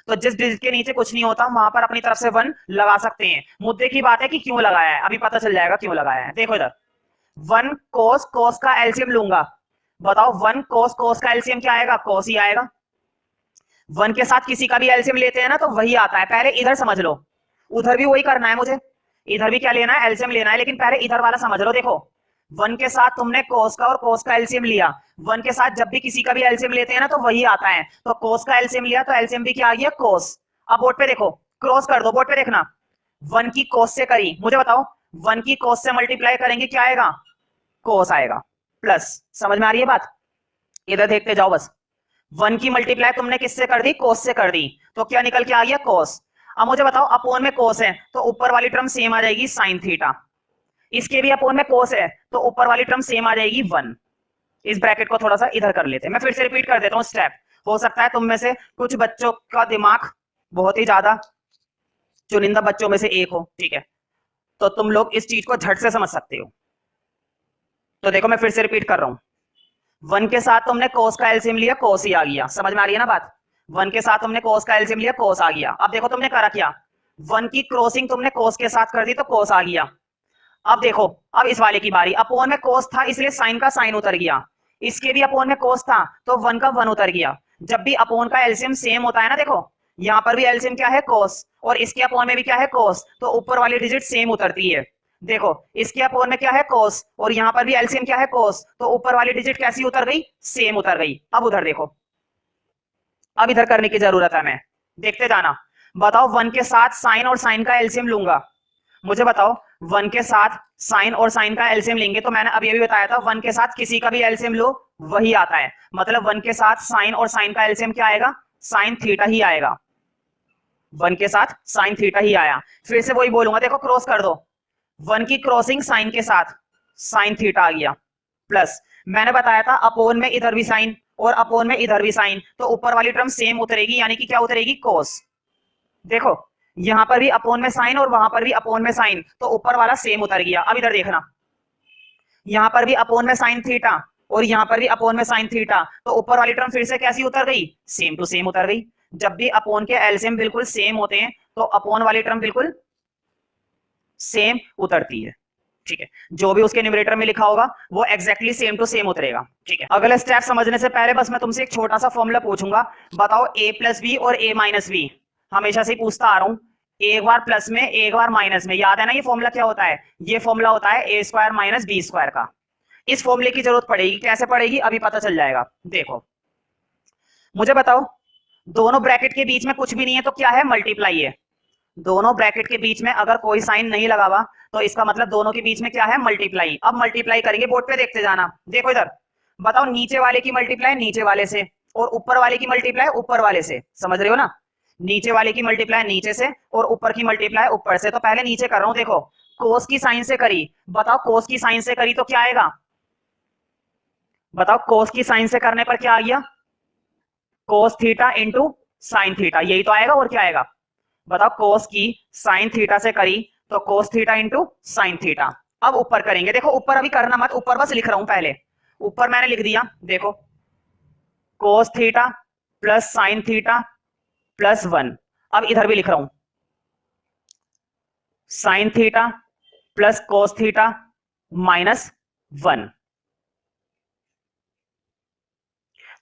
Speaker 1: तो जिस डिजिट के नीचे कुछ नहीं होता वहां पर अपनी तरफ से 1 लगा सकते हैं। मुद्दे की बात है कि क्यों लगाया है, अभी पता चल जाएगा क्यों लगाया है। देखो इधर 1 कोस, कोस का एलसीएम लूंगा, बताओ 1 कोस, कोस का एलसीएम क्या आएगा? कोस ही आएगा। 1 के साथ किसी का भी एलसीएम लेते हैं ना तो वही आता है। पहले इधर समझ लो, उधर भी वही करना है मुझे, इधर भी क्या लेना है? एलसीएम लेना है, लेकिन पहले इधर वाला समझ लो। देखो 1 के साथ तुमने कोस का और कोस का एलसीएम लिया, 1 के साथ जब भी किसी का भी एलसीएम लेते हैं ना तो वही आता है, तो कोस का एलसीएम लिया तो एलसीएम भी क्या आ गया? कोस। अब बोर्ड पे देखो, क्रॉस कर दो, बोर्ड पे देखना, 1 की कोस से करी, मुझे बताओ 1 की कोस से मल्टीप्लाई करेंगे क्या आएगा? कोस आएगा। प्लस, समझ में आ रही है बात? इधर देखते जाओ बस, 1 की मल्टीप्लाई तुमने किससे कर दी? कोस से कर दी, तो क्या निकल के आ गया? कोस। अब मुझे बताओ अपोन में कोस है तो ऊपर वाली टर्म सेम आ जाएगी साइन थीटा, इसके भी अपोन में कोस है तो ऊपर वाली टर्म सेम आ जाएगी 1। इस ब्रैकेट को थोड़ा सा इधर कर लेते हैं, मैं फिर से रिपीट कर देता हूं स्टेप, हो सकता है तुम में से कुछ बच्चों का दिमाग बहुत ही ज्यादा चुनिंदा बच्चों में से एक हो, ठीक है, तो तुम लोग इस चीज को झट से समझ सकते हो। तो देखो मैं फिर से रिपीट कर रहा हूं, 1 के साथ तुमने कोस का एलसीएम लिया, कोस ही आ गया, समझ में आ रही है ना बात? 1 के साथ तुमने कोस का एलसीएम लिया, कोस आ गया। अब देखो तुमने करा क्या, 1 की क्रॉसिंग तुमने कोस के साथ कर दी तो कोस आ गया। अब देखो, अब इस वाले की बारी, अपोन में कोस था इसलिए साइन का साइन उतर गया, इसके भी अपोन में कोस था तो 1 का 1 उतर गया। जब भी अपोन का एलसीएम सेम होता है ना, देखो यहां पर भी एलसीएम क्या है? कोस, और इसके अपोन में भी क्या है? कोस, तो ऊपर वाली डिजिट सेम उतरती है। देखो इसके अपोन में क्या है? कोस, और यहां पर भी एलसीएम क्या है? कोस, तो ऊपर वाली डिजिट कैसी उतर गई? सेम उतर गई। अब उधर देखो, अब इधर करने की जरूरत है, मैं देखते जाना। बताओ 1 के साथ साइन और साइन का एलसीएम लूंगा, मुझे बताओ 1 के साथ साइन और साइन का एलसीएम लेंगे, तो मैंने अभी अभी बताया था 1 के साथ किसी का भी एलसीएम लो वही आता है, मतलब 1 के साथ साइन और साइन का एलसीएम क्या आएगा? साइन थीटा ही आएगा। 1 के साथ साइन थीटा ही आया, फिर से वही बोलूंगा, देखो क्रॉस कर दो, 1 की क्रॉसिंग साइन के साथ साइन थीटा आ गया। प्लस मैंने बताया था अपोन में इधर भी साइन और अपोन में इधर भी साइन, तो ऊपर वाली टर्म सेम उतरेगी, यानी कि क्या उतरेगी? कोस। देखो यहां पर भी अपोन में साइन और वहां पर भी अपोन में साइन, तो ऊपर वाला सेम उतर गया। अब इधर देखना, यहां पर भी अपोन में साइन थीटा और यहां पर भी अपोन में साइन थीटा, तो ऊपर वाली टर्म फिर से कैसी उतर गई? सेम टू सेम उतर गई। जब भी अपोन के एलसीएम बिल्कुल सेम होते हैं तो अपोन वाली टर्म बिल्कुल सेम उतरती है, ठीक है, जो भी उसके न्यूमरेटर में लिखा होगा वो एक्जैक्टली सेम टू सेम उतरेगा, ठीक है। अगला स्टेप समझने से पहले बस मैं तुमसे एक छोटा सा फॉर्मूला पूछूंगा, बताओ a प्लस बी और a माइनस बी, हमेशा से पूछता आ रहा हूं, एक बार प्लस में एक बार माइनस में, याद है ना ये फॉर्मूला क्या होता है? ये फॉर्मूला होता है ए स्क्वायर माइनस बी स्क्वायर का। इस फॉर्मूले की जरूरत पड़ेगी, कैसे पड़ेगी अभी पता चल जाएगा। देखो मुझे बताओ, दोनों ब्रैकेट के बीच में कुछ भी नहीं है तो क्या है? मल्टीप्लाई है। दोनों ब्रैकेट के बीच में अगर कोई साइन नहीं लगा हुआ तो इसका मतलब दोनों के बीच में क्या है? मल्टीप्लाई। अब मल्टीप्लाई करेंगे, बोर्ड पे देखते जाना, देखो इधर, बताओ नीचे वाले की मल्टीप्लाई नीचे वाले से और ऊपर वाले की मल्टीप्लाई ऊपर वाले से, समझ रहे हो ना? नीचे वाले की मल्टीप्लाई नीचे से और ऊपर की मल्टीप्लाई ऊपर से। तो पहले नीचे कर रहा हूं, देखो कोस की साइन से करी, बताओ कोस की साइन से करी तो क्या आएगा, बताओ कोस की साइन से करने पर क्या आ गया, cos theta into sine theta, यही तो आएगा और क्या आएगा, बताओ कोस की साइन थीटा से करी तो cos theta into sine theta. अब ऊपर करेंगे, देखो ऊपर अभी करना मत, ऊपर बस लिख रहा हूं पहले, ऊपर मैंने लिख दिया, देखो cos theta plus sine theta plus 1। अब इधर भी लिख रहा हूं sine theta plus cos theta minus 1।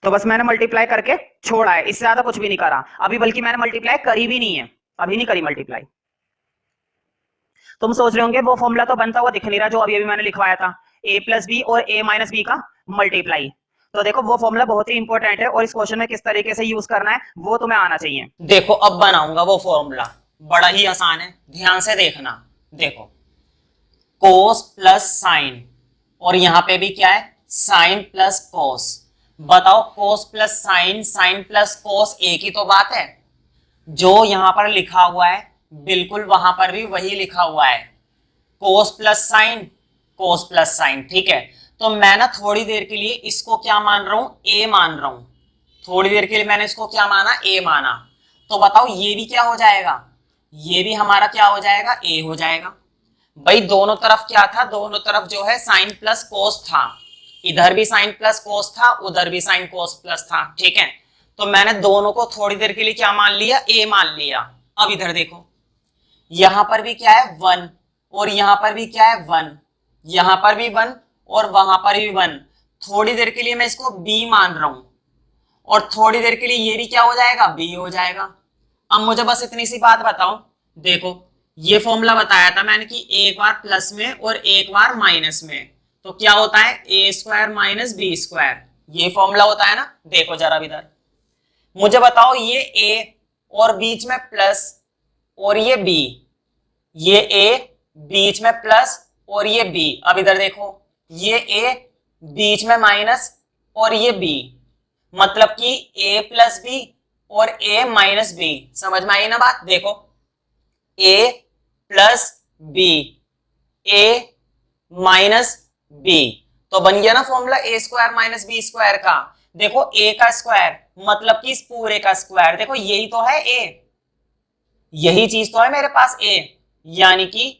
Speaker 1: तो बस मैंने मल्टीप्लाई करके छोड़ा है, इससे ज्यादा कुछ भी नहीं करा अभी, बल्कि मैंने मल्टीप्लाई करी भी नहीं है, अभी नहीं करी मल्टीप्लाई। तुम सोच रहे होंगे वो फॉर्मूला तो बनता हुआ दिख नहीं रहा जो अभी अभी मैंने लिखवाया था, a प्लस बी और a माइनस बी का मल्टीप्लाई। तो देखो वो फॉर्मूला बहुत ही इंपॉर्टेंट है और इस क्वेश्चन में किस तरीके से यूज करना है वो तुम्हें आना चाहिए।
Speaker 2: देखो अब बनाऊंगा वो फॉर्मूला, बड़ा ही आसान है, ध्यान से देखना। देखो कोस प्लस साइन और यहां पे भी क्या है, साइन प्लस कोस। बताओ cos plus sine, sine plus cos एक ही तो बात है। जो यहां पर लिखा हुआ है बिल्कुल वहां पर भी वही लिखा हुआ है, कोस प्लस साइन, कोस प्लस साइन। ठीक है, तो मैं ना थोड़ी देर के लिए इसको क्या मान रहा हूं, ए मान रहा हूं। थोड़ी देर के लिए मैंने इसको क्या माना, ए माना। तो बताओ ये भी क्या हो जाएगा, ये भी हमारा क्या हो जाएगा, ए हो जाएगा। भाई दोनों तरफ क्या था, दोनों तरफ जो है साइन प्लस कोस था, इधर भी साइन प्लस कोस था, उधर भी साइन कोस प्लस था। ठीक है, तो मैंने दोनों को थोड़ी देर के लिए क्या मान लिया, ए मान लिया। अब इधर देखो, यहां पर भी क्या है 1 और यहां पर भी क्या है 1, यहां पर भी 1 और वहां पर भी 1। थोड़ी देर के लिए मैं इसको b मान रहा हूं और थोड़ी देर के लिए ये भी क्या हो जाएगा, b हो जाएगा। अब मुझे बस इतनी सी बात बताओ, देखो ये फॉर्मूला बताया था मैंने कि एक बार प्लस में और एक बार माइनस में, तो क्या होता है ए स्क्वायर माइनस बी स्क्वायर, ये फॉर्मूला होता है ना। देखो जरा इधर मुझे बताओ, ये a और बीच में प्लस और ये b, ये a बीच में प्लस और ये b। अब इधर देखो, ये a बीच में माइनस और ये b, मतलब कि a प्लस बी और a माइनस बी। समझ में आई ना बात। देखो a plus B, a minus B, तो बन गया ना formula A square minus B square का। देखो a का स्क्वायर मतलब कि इस पूरे का स्क्वायर, देखो यही तो है a, यही चीज तो है मेरे पास a, यानी कि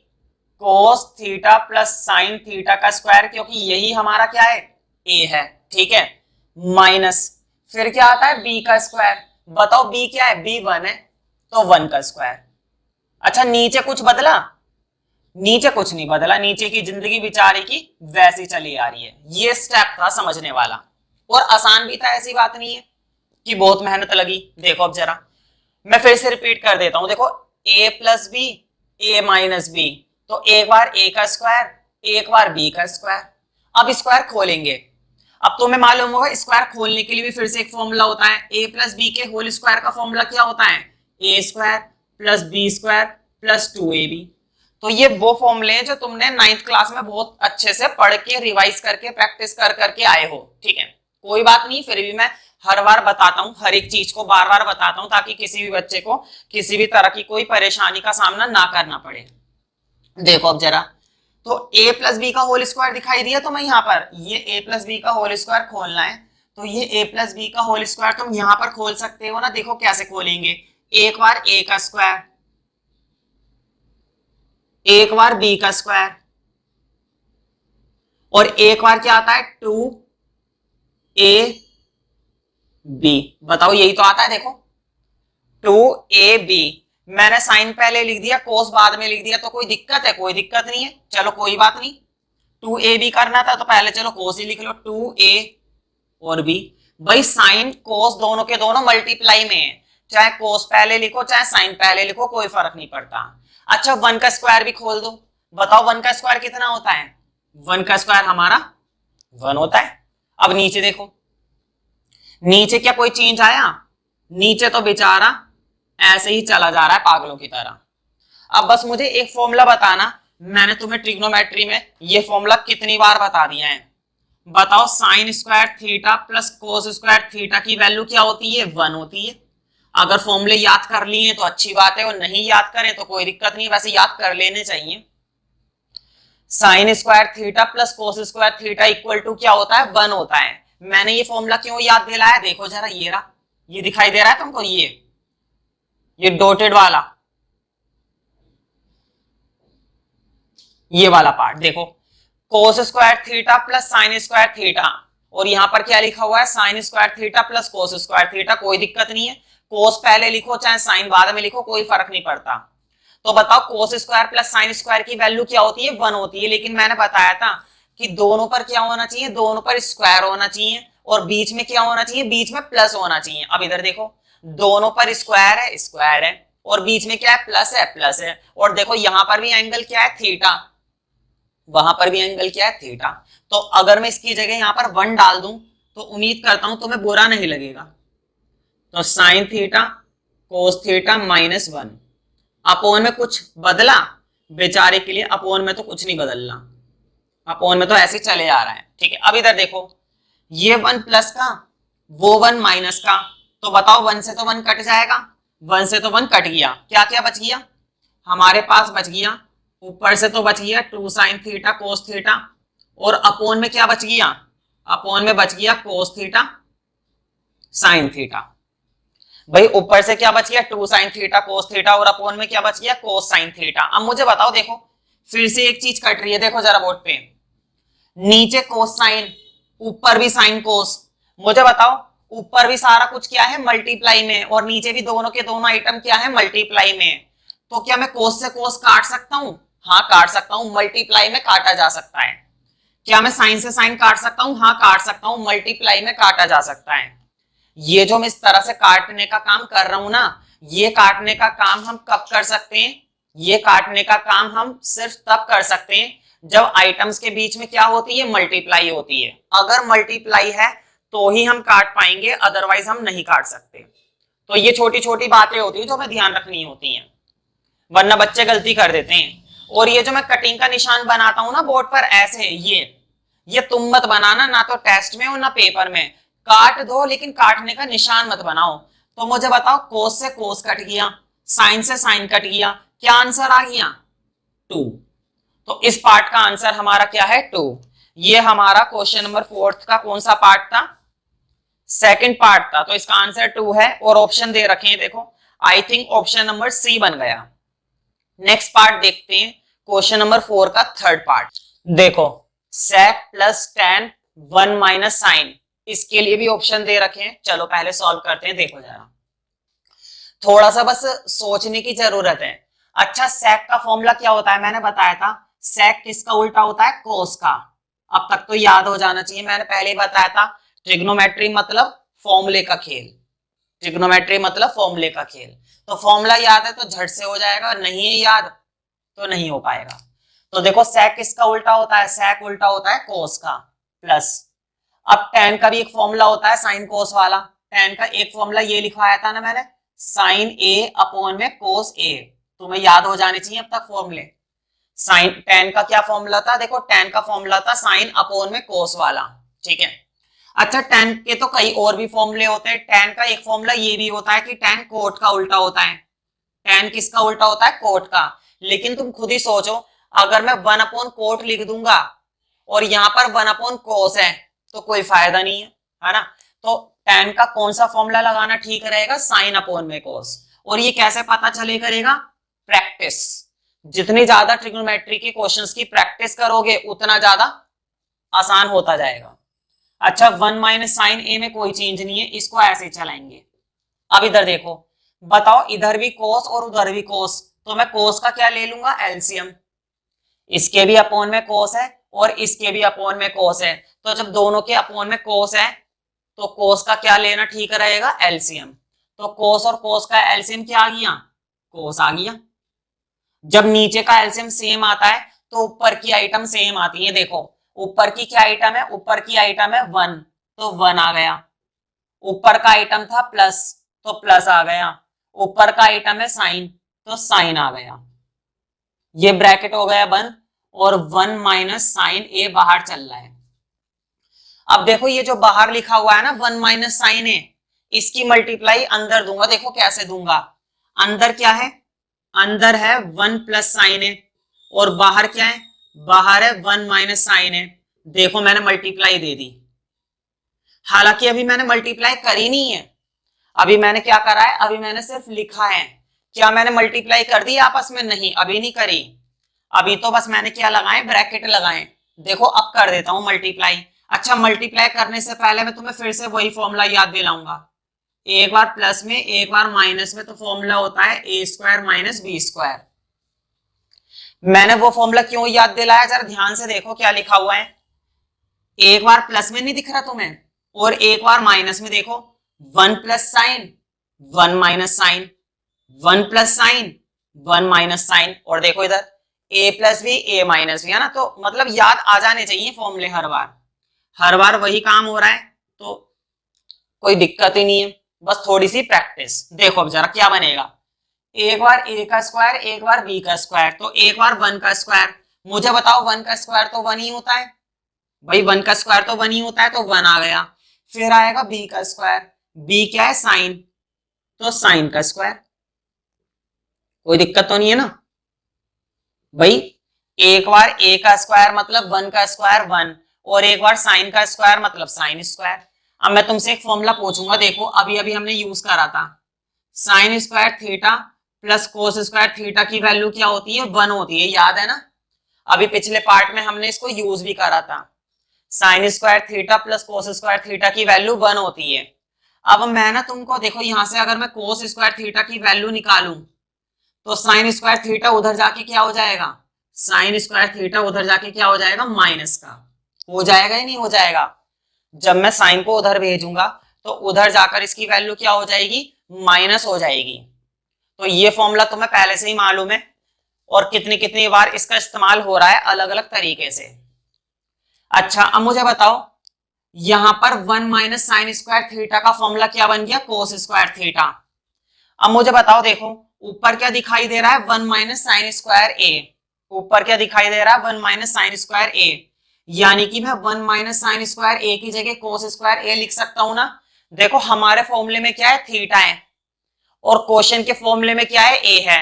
Speaker 2: cos theta plus sine theta का स्क्वायर, क्योंकि यही हमारा क्या है, a है। ठीक है, माइनस फिर क्या आता है b का स्क्वायर। बताओ b क्या है, b 1 है, तो 1 का स्क्वायर। अच्छा नीचे कुछ बदला, नीचे कुछ नहीं बदला, नीचे की जिंदगी बेचारे की वैसी चली आ रही है। ये स्टेप था समझने वाला और आसान भी था, ऐसी बात नहीं है कि बहुत मेहनत लगी। देखो अब जरा मैं फिर से रिपीट कर देता हूं, देखो a plus B, A minus B, तो एक बार a का स्क्वायर, एक बार b का स्क्वायर। अब स्क्वायर खोलेंगे, अब तुम्हें मालूम होगा स्क्वायर खोलने के लिए भी फिर से एक फॉर्मूला होता है, a प्लस बी के होल स्क्वायर का फॉर्मूला क्या होता है, a square plus B square plus 2ab। तो ये वो फॉर्मूले हैं जो तुमने 9th क्लास में बहुत अच्छे से पढ़ के रिवाइज करके प्रैक्टिस कर करके आए हो। ठीक है, कोई बात नहीं, फिर भी मैं हर बार बताता हूँ, हर एक चीज को बार बार बताता हूँ ताकि किसी भी बच्चे को किसी भी तरह की कोई परेशानी का सामना ना करना पड़े। देखो अब जरा, तो a प्लस बी का होल स्क्वायर दिखाई दिया तुम्हें यहाँ पर, ये a प्लस बी का होल स्क्वायर खोलना है, तो ये a प्लस बी का होल स्क्वायर तुम यहाँ पर खोल सकते हो ना। देखो कैसे खोलेंगे, एक बार a का स्क्वायर, एक बार b का स्क्वायर और एक बार क्या आता है 2ab। बताओ यही तो आता है, देखो 2ab। मैंने साइन पहले लिख दिया, कोस बाद में लिख दिया, तो कोई दिक्कत है, कोई दिक्कत नहीं है, चलो कोई बात नहीं। 2ab करना था तो पहले चलो कोस ही लिख लो, 2a और b। भाई साइन कोस दोनों के दोनों मल्टीप्लाई में है, चाहे कोस पहले लिखो चाहे साइन पहले लिखो, कोई फर्क नहीं पड़ता। अच्छा 1 का स्क्वायर भी खोल दो, बताओ 1 का स्क्वायर कितना होता है, 1 का स्क्वायर हमारा 1 होता है। अब नीचे देखो, नीचे क्या कोई चेंज आया, नीचे तो बेचारा ऐसे ही चला जा रहा है पागलों की तरह। अब बस मुझे एक फॉर्मूला बताना, मैंने तुम्हें ट्रिग्नोमेट्री में ये फॉर्मूला कितनी बार बता दिया है। बताओ sign square theta plus cos square theta की वैल्यू क्या होती है, 1 होती है। अगर फॉर्मूले याद कर लिए तो अच्छी बात है, और नहीं याद करें तो कोई दिक्कत नहीं, वैसे याद कर लेने चाहिए। Sine square theta plus cos square theta equal to क्या होता है, 1 होता है। मैंने ये फॉर्मूला क्यों याद दिलाया, देखो जरा, ये रहा, ये दिखाई दे रहा है तुमको, ये डॉटेड वाला, ये वाला पार्ट देखो, कोस square theta plus sine square theta, और यहां पर क्या लिखा हुआ है, sign square theta plus cos square theta. कोई दिक्कत नहीं है, कोस पहले लिखो चाहे साइन बाद में लिखो, कोई फर्क नहीं पड़ता। तो बताओ cos square plus sine square की वैल्यू क्या होती है, 1 होती है। लेकिन मैंने बताया था कि दोनों पर क्या होना चाहिए, दोनों पर स्क्वायर होना चाहिए, और बीच में क्या होना चाहिए, बीच में प्लस होना चाहिए। अब इधर देखो, दोनों पर स्क्वायर है, और बीच में क्या है, प्लस है। और देखो यहां पर भी एंगल क्या है, थीटा, वहां पर भी एंगल क्या है, थीटा। तो अगर मैं इसकी जगह यहां पर 1 डाल दूं तो उम्मीद करता हूं तुम्हें बुरा नहीं लगेगा। तो sine theta cos theta -1 upon में कुछ बदला, बेचारे के लिए अपोन में तो कुछ नहीं बदलना, अपोन में तो ऐसे चले आ रहा है, ठीक है। अब इधर देखो, ये 1 प्लस का, वो 1 माइनस का, तो बताओ 1 से तो 1 कट जाएगा, 1 से तो 1 कट गया, क्या क्या बच गया हमारे पास, बच गया ऊपर से तो बच गया 2 साइन थीटा कोस थीटा, और अपोन में क्या बच गया, अपोन में बच गया कोस थीटा साइन थीटा। भाई ऊपर से क्या बच गया, 2 साइन थीटा कोस थीटा, और अपोन में क्या बच गया, कोस साइन थीटा। अब मुझे बताओ, देखो फिर से एक चीज कट रही है, देखो जरा बोर्ड पे, नीचे कोस साइन, ऊपर भी साइन कोस। मुझे बताओ, ऊपर भी सारा कुछ क्या है, मल्टीप्लाई में, और नीचे भी दोनों के दोनों आइटम क्या है, मल्टीप्लाई में। तो क्या मैं कोस से कोस काट सकता हूं, हाँ काट सकता हूं, मल्टीप्लाई में काटा जा सकता है। क्या मैं साइन से साइन काट सकता हूं, हाँ काट सकता हूं, मल्टीप्लाई में काटा जा सकता है। ये जो मैं इस तरह से काटने का काम कर रहा हूं ना, ये काटने का काम हम कब कर सकते हैं, ये काटने का काम हम सिर्फ तब कर सकते हैं जब आइटम्स के बीच में क्या होती है, मल्टीप्लाई होती है। अगर मल्टीप्लाई है तो ही हम काट पाएंगे, अदरवाइज हम नहीं काट सकते। तो ये छोटी छोटी बातें होती है जो हमें ध्यान रखनी होती हैं, वरना बच्चे गलती कर देते हैं। और ये जो मैं कटिंग का निशान बनाता हूं ना बोर्ड पर ऐसे, ये तुम मत बनाना, ना तो टेस्ट में और ना पेपर में। काट दो लेकिन काटने का निशान मत बनाओ। तो मुझे बताओ, कोस से कोस कट गया, साइन से साइन कट गया, क्या आंसर आ गया, 2। तो इस पार्ट का आंसर हमारा क्या है, 2। ये हमारा क्वेश्चन नंबर 4 का कौन सा पार्ट था, सेकंड पार्ट था। तो इसका आंसर 2 है, और ऑप्शन दे रखे हैं देखो, I think option number C बन गया। नेक्स्ट पार्ट देखते हैं, क्वेश्चन नंबर 4 का थर्ड पार्ट। देखो sec plus tan 1 minus sine, इसके लिए भी ऑप्शन दे रखे हैं। चलो पहले सॉल्व करते हैं, देखो जरा, थोड़ा सा बस सोचने की जरूरत है। अच्छा, sec का फॉर्मूला क्या होता है, मैंने बताया था, sec किसका उल्टा होता है, cos का। अब तक तो याद हो जाना चाहिए, मैंने पहले ही बताया था, ट्रिग्नोमेट्री मतलब फॉर्मूले का खेल, ट्रिग्नोमेट्री मतलब फॉर्मूले का खेल। तो फॉर्मूला याद है तो झट से हो जाएगा, नहीं है याद तो नहीं हो पाएगा। तो देखो sec किसका उल्टा होता है, sec उल्टा होता है cos का, प्लस अब tan का भी एक फॉर्मूला होता है sin cos वाला। tan का एक फॉर्मूला ये लिखवाया था ना मैंने, sin a अपॉन में cos a, तुम्हें याद हो जाने चाहिए अब तक फॉर्मूले। sin tan का क्या फॉर्मूला था, देखो tan का फॉर्मूला था sin अपॉन में cos वाला, ठीक है। अच्छा, tan के तो कई और भी फॉर्मूले होते हैं। tan का एक फॉर्मूला ये भी होता है कि tan कोट का उल्टा होता है। tan किसका उल्टा होता है, कोट का। लेकिन तुम खुद ही सोचो, अगर मैं 1 अपॉन कोट लिख दूंगा और यहां पर 1 अपॉन कोस है तो कोई फायदा नहीं है ना। तो tan का कौन सा फॉर्मूला लगाना ठीक रहेगा, साइन अपॉन में कोस। और ये कैसे पता चले करेगा, प्रैक्टिस। जितनी ज्यादा ट्रिग्नोमेट्री के क्वेश्चंस की प्रैक्टिस करोगे उतना ज्यादा आसान होता जाएगा। अच्छा, 1 माइनस साइन ए में कोई चेंज नहीं है, इसको ऐसे ही चलाएंगे। अब इधर देखो, बताओ इधर भी कोस और उधर भी कोस, तो मैं कोस का क्या ले लूंगा, एलसीएम। इसके भी अपॉन में कोस है और इसके भी अपॉन में कोस है, तो जब दोनों के अपॉन में कोस है तो कोस का क्या लेना ठीक रहेगा, एलसीएम। तो कोस और कोस का एलसीएम क्या आ गया, कोस आ गया। जब नीचे का एलसीएम सेम आता है तो ऊपर की आइटम सेम आती है। देखो ऊपर की क्या आइटम है, ऊपर की आइटम है 1, तो 1 आ गया। ऊपर का आइटम था प्लस, तो प्लस आ गया। ऊपर का आइटम है साइन, तो साइन आ गया। ये ब्रैकेट हो गया बंद, और 1 माइनस साइन ए बाहर चल रहा है। अब देखो ये जो बाहर लिखा हुआ है ना 1 माइनस साइन ए, इसकी मल्टीप्लाई अंदर दूंगा। देखो कैसे दूंगा, अंदर क्या है, अंदर है 1 प्लस साइन है, और बाहर क्या है, बाहर है 1 माइनस साइन है। देखो मैंने मल्टीप्लाई दे दी, हालांकि अभी मैंने मल्टीप्लाई करी नहीं है, अभी मैंने क्या करा है, अभी मैंने सिर्फ लिखा है। क्या मैंने मल्टीप्लाई कर दी आपस में? नहीं, अभी नहीं करी, अभी तो बस मैंने क्या लगाए, ब्रैकेट लगाए। देखो अब कर देता हूं मल्टीप्लाई। अच्छा, मल्टीप्लाई करने से पहले मैं तुम्हें फिर से वही फॉर्मूला याद दिलाऊंगा, एक बार प्लस में एक बार माइनस में, तो फॉर्मूला होता है ए स्क्वायर माइनस बी स्क्वायर। मैंने वो फॉर्मूला क्यों याद दिलाया, जरा ध्यान से देखो क्या लिखा हुआ है। एक बार प्लस में नहीं दिख रहा तुम्हें, और एक बार माइनस में, देखो 1 plus sine 1 minus sine, 1 plus sine 1 minus sine, और देखो इधर a plus B A minus B, है ना। तो मतलब याद आ जाने चाहिए फॉर्मूले, हर बार वही काम हो रहा है, तो कोई दिक्कत ही नहीं है, बस थोड़ी सी प्रैक्टिस। देखो अब जरा क्या बनेगा, एक बार a का स्क्वायर एक बार b का स्क्वायर, तो एक बार 1 का स्क्वायर। मुझे बताओ 1 का स्क्वायर तो 1 ही होता है भाई, 1 का स्क्वायर तो 1 ही होता है, तो 1 आ गया। फिर आएगा b का स्क्वायर, b क्या है, साइन, तो साइन का स्क्वायर। कोई दिक्कत तो नहीं है ना भाई। एक बार a का स्क्वायर मतलब 1 का स्क्वायर 1, और एक बार साइन का स्क्वायर मतलब साइन स्क्वायर। अब मैं तुमसे एक फॉर्मूला पूछूंगा, देखो अभी अभी हमने यूज करा था, sign square theta plus cos square theta की वैल्यू क्या होती है, 1 होती है, याद है ना। अभी पिछले पार्ट में हमने इसको यूज भी करा था, sign square theta plus cos square theta की वैल्यू 1 होती है। अब मैं ना तुमको, देखो यहां से अगर मैं कोस स्क्वायर थीटा की वैल्यू निकालूं, तो साइन स्क्वायर थीटा उधर जाके क्या हो जाएगा, साइन स्क्वायर थीटा उधर जाके क्या हो जाएगा, माइनस का हो जाएगा या नहीं हो जाएगा। जब मैं साइन को उधर भेजूंगा तो उधर जाकर इसकी वैल्यू क्या हो जाएगी, माइनस हो जाएगी। तो ये फॉर्मूला तुम्हें पहले से ही मालूम है, और कितनी कितनी बार इसका इस्तेमाल हो रहा है अलग अलग तरीके से। अच्छा अब मुझे बताओ, यहां पर 1 माइनस साइन स्क्वायर थीटा का फॉर्मूला क्या बन गया, कोस स्क्वायर थीटा। अब मुझे बताओ, देखो ऊपर क्या दिखाई दे रहा है, 1 माइनस साइन स्क्वायर ए, ऊपर क्या दिखाई दे रहा है, 1 माइनस साइन स्क्वायर ए, यानी कि मैं 1 माइनस साइन स्क्वायर ए की जगह कोस स्क्वायर ए लिख सकता हूं ना। देखो हमारे फॉर्मूले में क्या है, थीटा है, और क्वेश्चन के फॉर्मूले में क्या है, ए है।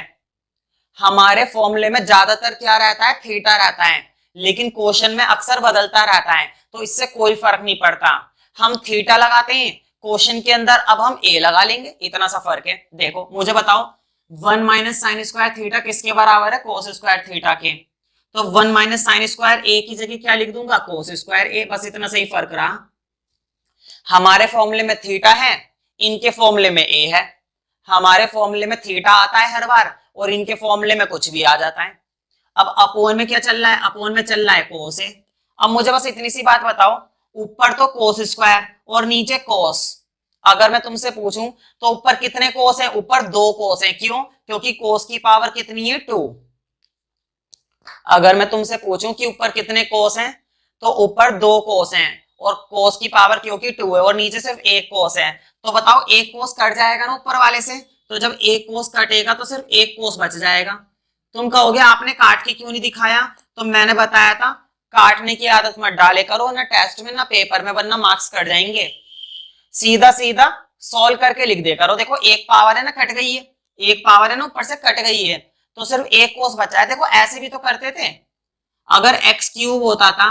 Speaker 2: हमारे फॉर्मूले में ज्यादातर क्या रहता है, थीटा रहता है, लेकिन क्वेश्चन में अक्सर बदलता रहता है, तो इससे कोई फर्क नहीं पड़ता। हम थीटा लगाते हैं क्वेश्चन के अंदर, अब हम ए लगा लेंगे, इतना सा फर्क है। देखो मुझे बताओ, 1 माइनस साइन स्क्वायर थीटा किसके बराबर है, कोस स्क्वायर थीटा के। तो 1 माइनस साइन स्क्वायर ए की जगह क्या लिख दूंगा, कोस स्क्वायर ए, बस इतना सही फर्क रहा। हमारे फॉर्मूले में थीटा है, इनके फॉर्मूले में ए है। हमारे फॉर्मूले में थीटा आता है हर बार, और इनके फॉर्मूले में कुछ भी आ जाता है। अब अपोन में क्या चल रहा है, अपोन में चल रहा है कोस है। अब मुझे बस इतनी सी बात बताओ, ऊपर तो कोस स्क्वायर और नीचे कोस, अगर मैं तुमसे पूछूं तो ऊपर कितने कोस है, ऊपर 2 कोस है, क्यों, क्योंकि कोस की पावर कितनी है, 2। अगर मैं तुमसे पूछूं कि ऊपर कितने कोस हैं, तो ऊपर 2 कोस हैं, और कोस की पावर क्योंकि 2 है, और नीचे सिर्फ 1 कोस है। तो बताओ एक कोस कट जाएगा ना ऊपर वाले से, तो जब एक कोस कटेगा तो सिर्फ एक कोस बच जाएगा। तुम कहोगे आपने काट के क्यों नहीं दिखाया, तो मैंने बताया था काटने की आदत मत डाले करो, ना टेस्ट में ना पेपर में, वरना मार्क्स कट जाएंगे। सीधा सीधा सॉल्व करके लिख दे करो। देखो एक पावर है ना, कट गई है, एक पावर है ना ऊपर से कट गई है, तो सिर्फ एक कोस बचा है। देखो ऐसे भी तो करते थे, अगर एक्स क्यूब होता था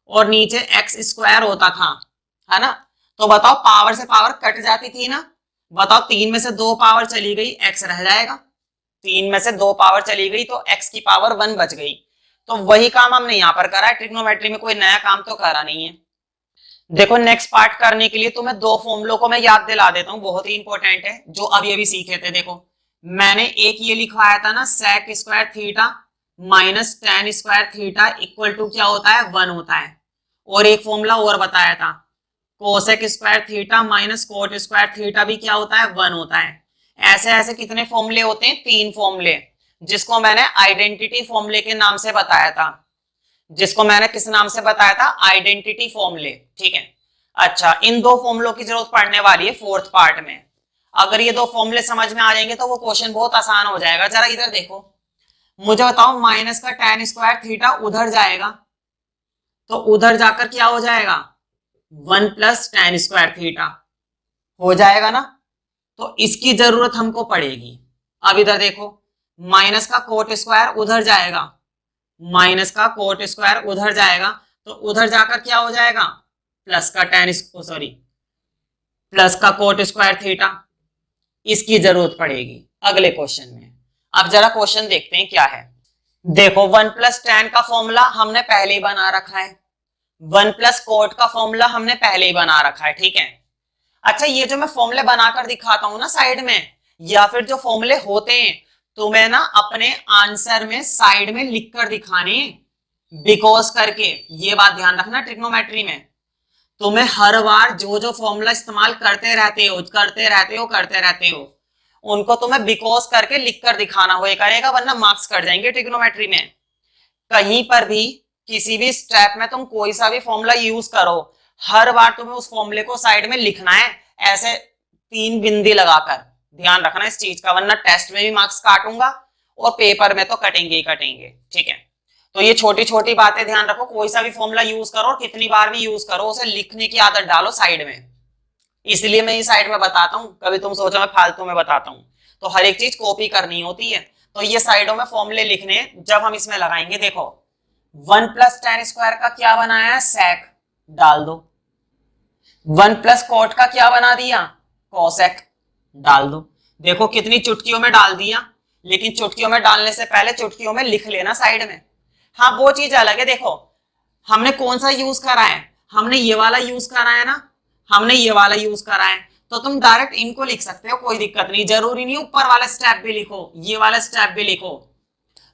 Speaker 2: और नीचे एक्स स्क्वायर होता था, है ना, तो बताओ पावर से पावर कट जाती थी ना। बताओ 3 में से 2 पावर चली गई, एक्स रह जाएगा, 3 में से 2 पावर चली गई तो एक्स की पावर 1 बच गई। तो वही काम हमने यहाँ पर करा है, ट्रिग्नोमेट्री में कोई नया काम तो करा नहीं है। देखो नेक्स्ट पार्ट करने के लिए तुम्हें 2 फॉर्मूलों को मैं याद दिला देता हूँ, बहुत ही इंपॉर्टेंट है, जो अभी अभी सीखे थे। देखो मैंने एक ये लिखवाया था ना, sec square theta minus ten square theta equal to क्या होता है, 1 होता है। और एक फॉर्मूला और बताया था, cosec square theta minus cot square theta भी क्या होता है, 1 होता है। ऐसे ऐसे कितने फॉर्मूले होते हैं, 3 फॉर्मूले, जिसको मैंने आइडेंटिटी फॉर्मूले के नाम से बताया था, जिसको मैंने किस नाम से बताया था, आइडेंटिटी फॉर्मूले, ठीक है। अच्छा इन 2 फॉर्मूलों की जरूरत पड़ने वाली है 4th पार्ट में। अगर ये 2 फॉर्मूले समझ में आ जाएंगे तो वो क्वेश्चन बहुत आसान हो जाएगा। जरा इधर देखो, मुझे बताओ माइनस का टेन स्क्वायर थीटा उधर जाएगा, तो उधर जाकर क्या हो जाएगा, 1 प्लस टेन स्क्वायर थीटा। हो जाएगा ना, तो इसकी जरूरत हमको पड़ेगी। अब इधर देखो, माइनस का कोट स्क्वायर उधर जाएगा, माइनस का कोट स्क्वायर उधर जाएगा, तो उधर जाकर क्या हो जाएगा, प्लस का टेन, सॉरी प्लस का कोट स्क्वायर थीटा। इसकी जरूरत पड़ेगी अगले क्वेश्चन में। अब जरा क्वेश्चन देखते हैं क्या है। देखो 1 प्लस टेन का फॉर्मूला हमने पहले ही बना रखा है, 1 प्लस कोट का फॉर्मूला हमने पहले ही बना रखा है, ठीक है। अच्छा, ये जो मैं फॉर्मूले बनाकर दिखाता हूं ना साइड में, या फिर जो फॉर्मूले होते हैं तुम्हें ना अपने आंसर में साइड में लिख कर दिखाने, बिकॉज करके। ये बात ध्यान रखना, ट्रिग्नोमेट्री में तुम्हें हर बार जो जो फॉर्मूला इस्तेमाल करते रहते हो उनको तुम्हें बिकॉज करके लिख कर दिखाना हुए करेगा, वरना मार्क्स कट जाएंगे ट्रिग्नोमेट्री में। कहीं पर भी किसी भी स्टेप में तुम कोई सा भी फॉर्मूला यूज करो, हर बार तुम्हें उस फॉर्मूले को साइड में लिखना है, ऐसे 3 बिंदी लगाकर। ध्यान रखना इस चीज का, वरना टेस्ट में भी मार्क्स काटूंगा और पेपर में तो कटेंगे ही कटेंगे, ठीक है। तो ये छोटी छोटी बातें ध्यान रखो, कोई सा भी फॉर्मूला यूज करो, कितनी बार भी यूज करो, उसे लिखने की आदत डालो साइड में। इसलिए मैं ये साइड में बताता हूँ, कभी तुम सोचो मैं फालतू में बताता हूँ, तो हर एक चीज कॉपी करनी होती है। तो ये साइडों में फॉर्मूले लिखने, जब हम इसमें लगाएंगे, देखो 1 प्लस टेन स्क्वायर का क्या बनाया है, सेक, डाल दो। 1 प्लस कोट का क्या बना दिया, कोसेक, डाल दो। देखो कितनी चुटकियों में डाल दिया, लेकिन चुटकियों में डालने से पहले चुटकियों में लिख लेना साइड में। हाँ, वो चीज अलग है। देखो हमने कौन सा यूज करा है, हमने ये वाला यूज करा है ना, हमने ये वाला यूज करा है, तो तुम डायरेक्ट इनको लिख सकते हो, कोई दिक्कत नहीं। जरूरी नहीं ऊपर वाला स्टेप भी लिखो, ये वाला स्टेप भी लिखो।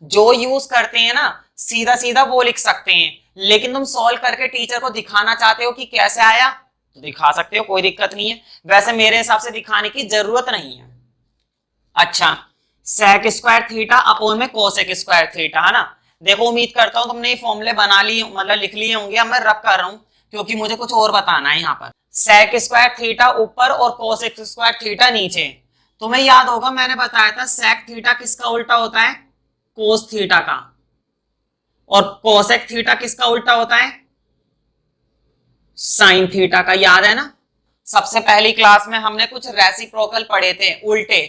Speaker 2: जो यूज करते हैं ना सीधा सीधा वो लिख सकते हैं, लेकिन तुम सॉल्व करके टीचर को दिखाना चाहते हो कि कैसे आया, तो दिखा सकते हो, कोई दिक्कत नहीं है। वैसे मेरे हिसाब से दिखाने की जरूरत नहीं है। अच्छा, सेक स्क्वायर थीटा अपोन में कोसेक स्क्वायर थीटा, है ना। देखो उम्मीद करता हूं तुमने ये फॉर्मूले बना लिए, मतलब लिख लिए होंगे। अब मैं रब कर रहा हूं क्योंकि मुझे कुछ और बताना है यहाँ पर। सेक स्क्वायर थीटा ऊपर और कोसेक स्क्वायर थीटा नीचे। तुम्हें याद होगा मैंने बताया था सेक थीटा किसका उल्टा होता है, कोस थीटा का, और कोसेक थीटा किसका उल्टा होता है, साइन थीटा का। याद है ना, सबसे पहली क्लास में हमने कुछ रेसिप्रोकल पढ़े थे, उल्टे।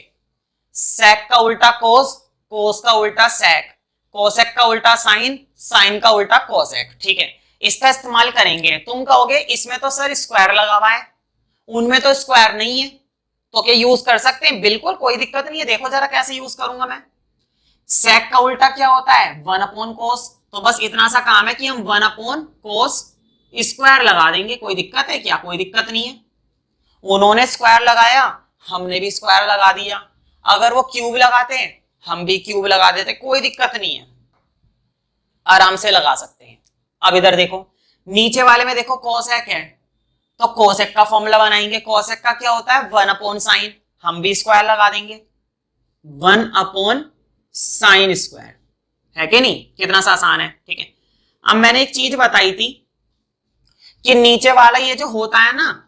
Speaker 2: सेक का उल्टा कोस, कोस का उल्टा सेक, कोसेक का उल्टा साइन, साइन का उल्टा कोसेक, ठीक है। इसका इस्तेमाल करेंगे। तुम कहोगे इसमें तो सर स्क्वायर लगा हुआ है, उनमें तो स्क्वायर नहीं है, तो क्या यूज कर सकते हैं? बिल्कुल, कोई दिक्कत नहीं है। देखो जरा कैसे यूज करूंगा मैं। सेक का उल्टा क्या होता है, 1 अपॉन कोस, तो बस इतना सा काम है कि हम 1 अपॉन कोस स्क्वायर लगा देंगे। कोई दिक्कत है क्या? कोई दिक्कत नहीं है। उन्होंने स्क्वायर लगाया, हमने भी स्क्वायर लगा दिया। अगर वो क्यूब लगाते हैं, हम भी क्यूब लगा देते, कोई दिक्कत नहीं है, आराम से लगा सकते हैं। अब इधर देखो, नीचे वाले में देखो कोसेक है, तो कोसेक का फॉर्मूला बनाएंगे। कोसेक का क्या होता है, 1 अपॉन साइन, हम भी स्क्वायर लगा देंगे, 1 अपॉन साइन स्क्वायर, है कि नहीं? कितना सा आसान है, ठीक है। अब मैंने एक चीज बताई थी कि नीचे वाला ये जो होता है ना,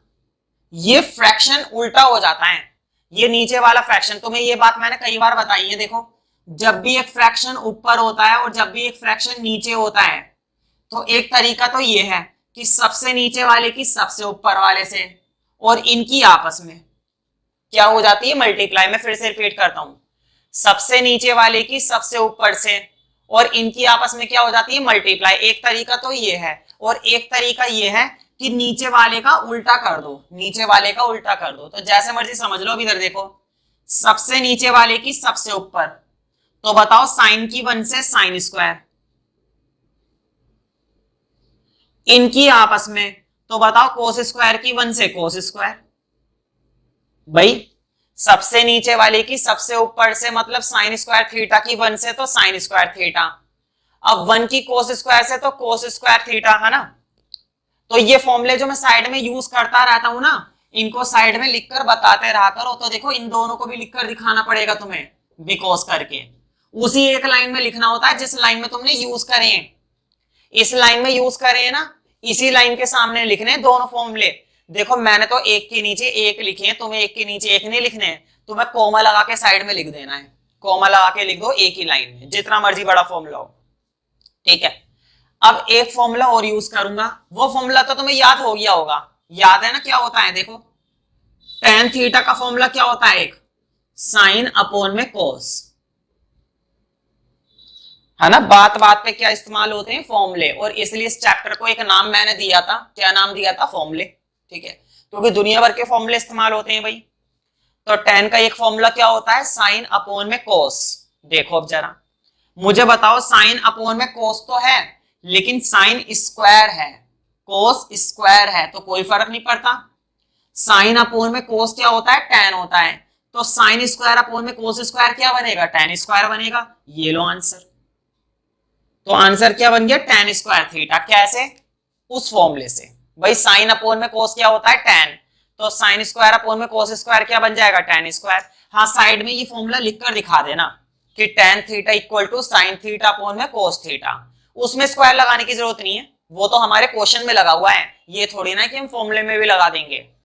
Speaker 2: ये फ्रैक्शन उल्टा हो जाता है। ये नीचे वाला फ्रैक्शन, तुम्हें ये बात मैंने कई बार बताई है। देखो जब भी एक फ्रैक्शन ऊपर होता है और जब भी एक फ्रैक्शन नीचे होता है, तो एक तरीका तो ये है कि सबसे नीचे वाले की सबसे ऊपर वाले से, और इनकी आपस में क्या हो जाती है, मल्टीप्लाई। मैं फिर से रिपीट करता हूं, सबसे नीचे वाले की सबसे ऊपर से और इनकी आपस में क्या हो जाती है, मल्टीप्लाई। एक तरीका तो ये है, और एक तरीका ये है कि नीचे वाले का उल्टा कर दो, नीचे वाले का उल्टा कर दो। तो जैसे मर्जी समझ लो। अब इधर देखो, सबसे नीचे वाले की सबसे ऊपर, तो बताओ साइन की 1 से साइन स्क्वायर, इनकी आपस में तो बताओ कोस स्क्वायर की 1 से कोस स्क्वायर। भाई सबसे नीचे वाले की सबसे ऊपर से मतलब साइन स्क्वायर थीटा की 1 से तो साइन स्क्वायर थीटा, अब 1 की कोस स्क्वायर से तो कोस स्क्वायर थीटा, है ना। तो ये फॉर्मूले जो मैं साइड में यूज करता रहता हूं ना, इनको साइड में लिखकर बताते रहा करो। तो देखो इन दोनों को भी लिखकर दिखाना पड़ेगा तुम्हें, बिकॉज करके। उसी एक लाइन में लिखना होता है जिस लाइन में तुमने यूज करे हैं। इस लाइन में यूज करे हैं ना, इसी लाइन के सामने लिखने हैं दोनों फॉर्मूले। देखो मैंने तो एक के नीचे एक लिखे हैं, तुम्हें एक के नीचे एक नहीं लिखने हैं, तुम्हें कोमा लगा के साइड में लिख देना है। कोमा लगा के लिख दो एक ही लाइन में, जितना मर्जी बड़ा फॉर्मूला हो, ठीक है। अब एक फॉर्मूला और यूज करूंगा, वो फॉर्मूला तो तुम्हें याद हो गया होगा। याद है ना क्या होता है? देखो टेन थीटा का फॉर्मूला क्या होता है? एक साइन अपॉन में कॉस, है ना। बात बात पे क्या इस्तेमाल होते हैं? फॉर्मूले। और इसलिए इस चैप्टर को एक नाम मैंने दिया था, क्या नाम दिया था? फॉर्मूले। ठीक है, क्योंकि दुनिया भर के फॉर्मूले इस्तेमाल होते हैं भाई। तो टेन का एक फॉर्मूला क्या होता है? साइन अपॉन में कोस। देखो अब जरा मुझे बताओ, साइन अपॉन में कोस तो है, लेकिन साइन स्क्वायर है, कोस स्क्वायर है, तो कोई फर्क नहीं पड़ता। साइन अपॉन में कोस क्या होता है? टेन होता है। तो साइन स्क्वायर अपॉन में कोस स्क्वायर क्या बनेगा? टेन स्क्वायर बनेगा। ये लो आंसर। तो आंसर क्या बन गया? Ten square theta. कैसे? उस फॉर्मूले से भाई। साइन अपॉन में कोस क्या होता है? टेन। तो साइन स्क्वायर अपॉन में कोस स्क्वायर क्या बन जाएगा? Ten square. हाँ, साइड में ये फॉर्मूला लिखकर दिखा देना कि tan theta equal to sine theta upon में कोस थीटा। उसमें स्क्वायर लगाने की जरूरत नहीं है, वो तो हमारे क्वेश्चन में लगा हुआ है, ये थोड़ी ना कि हम फॉर्मूले में भी लगा देंगे।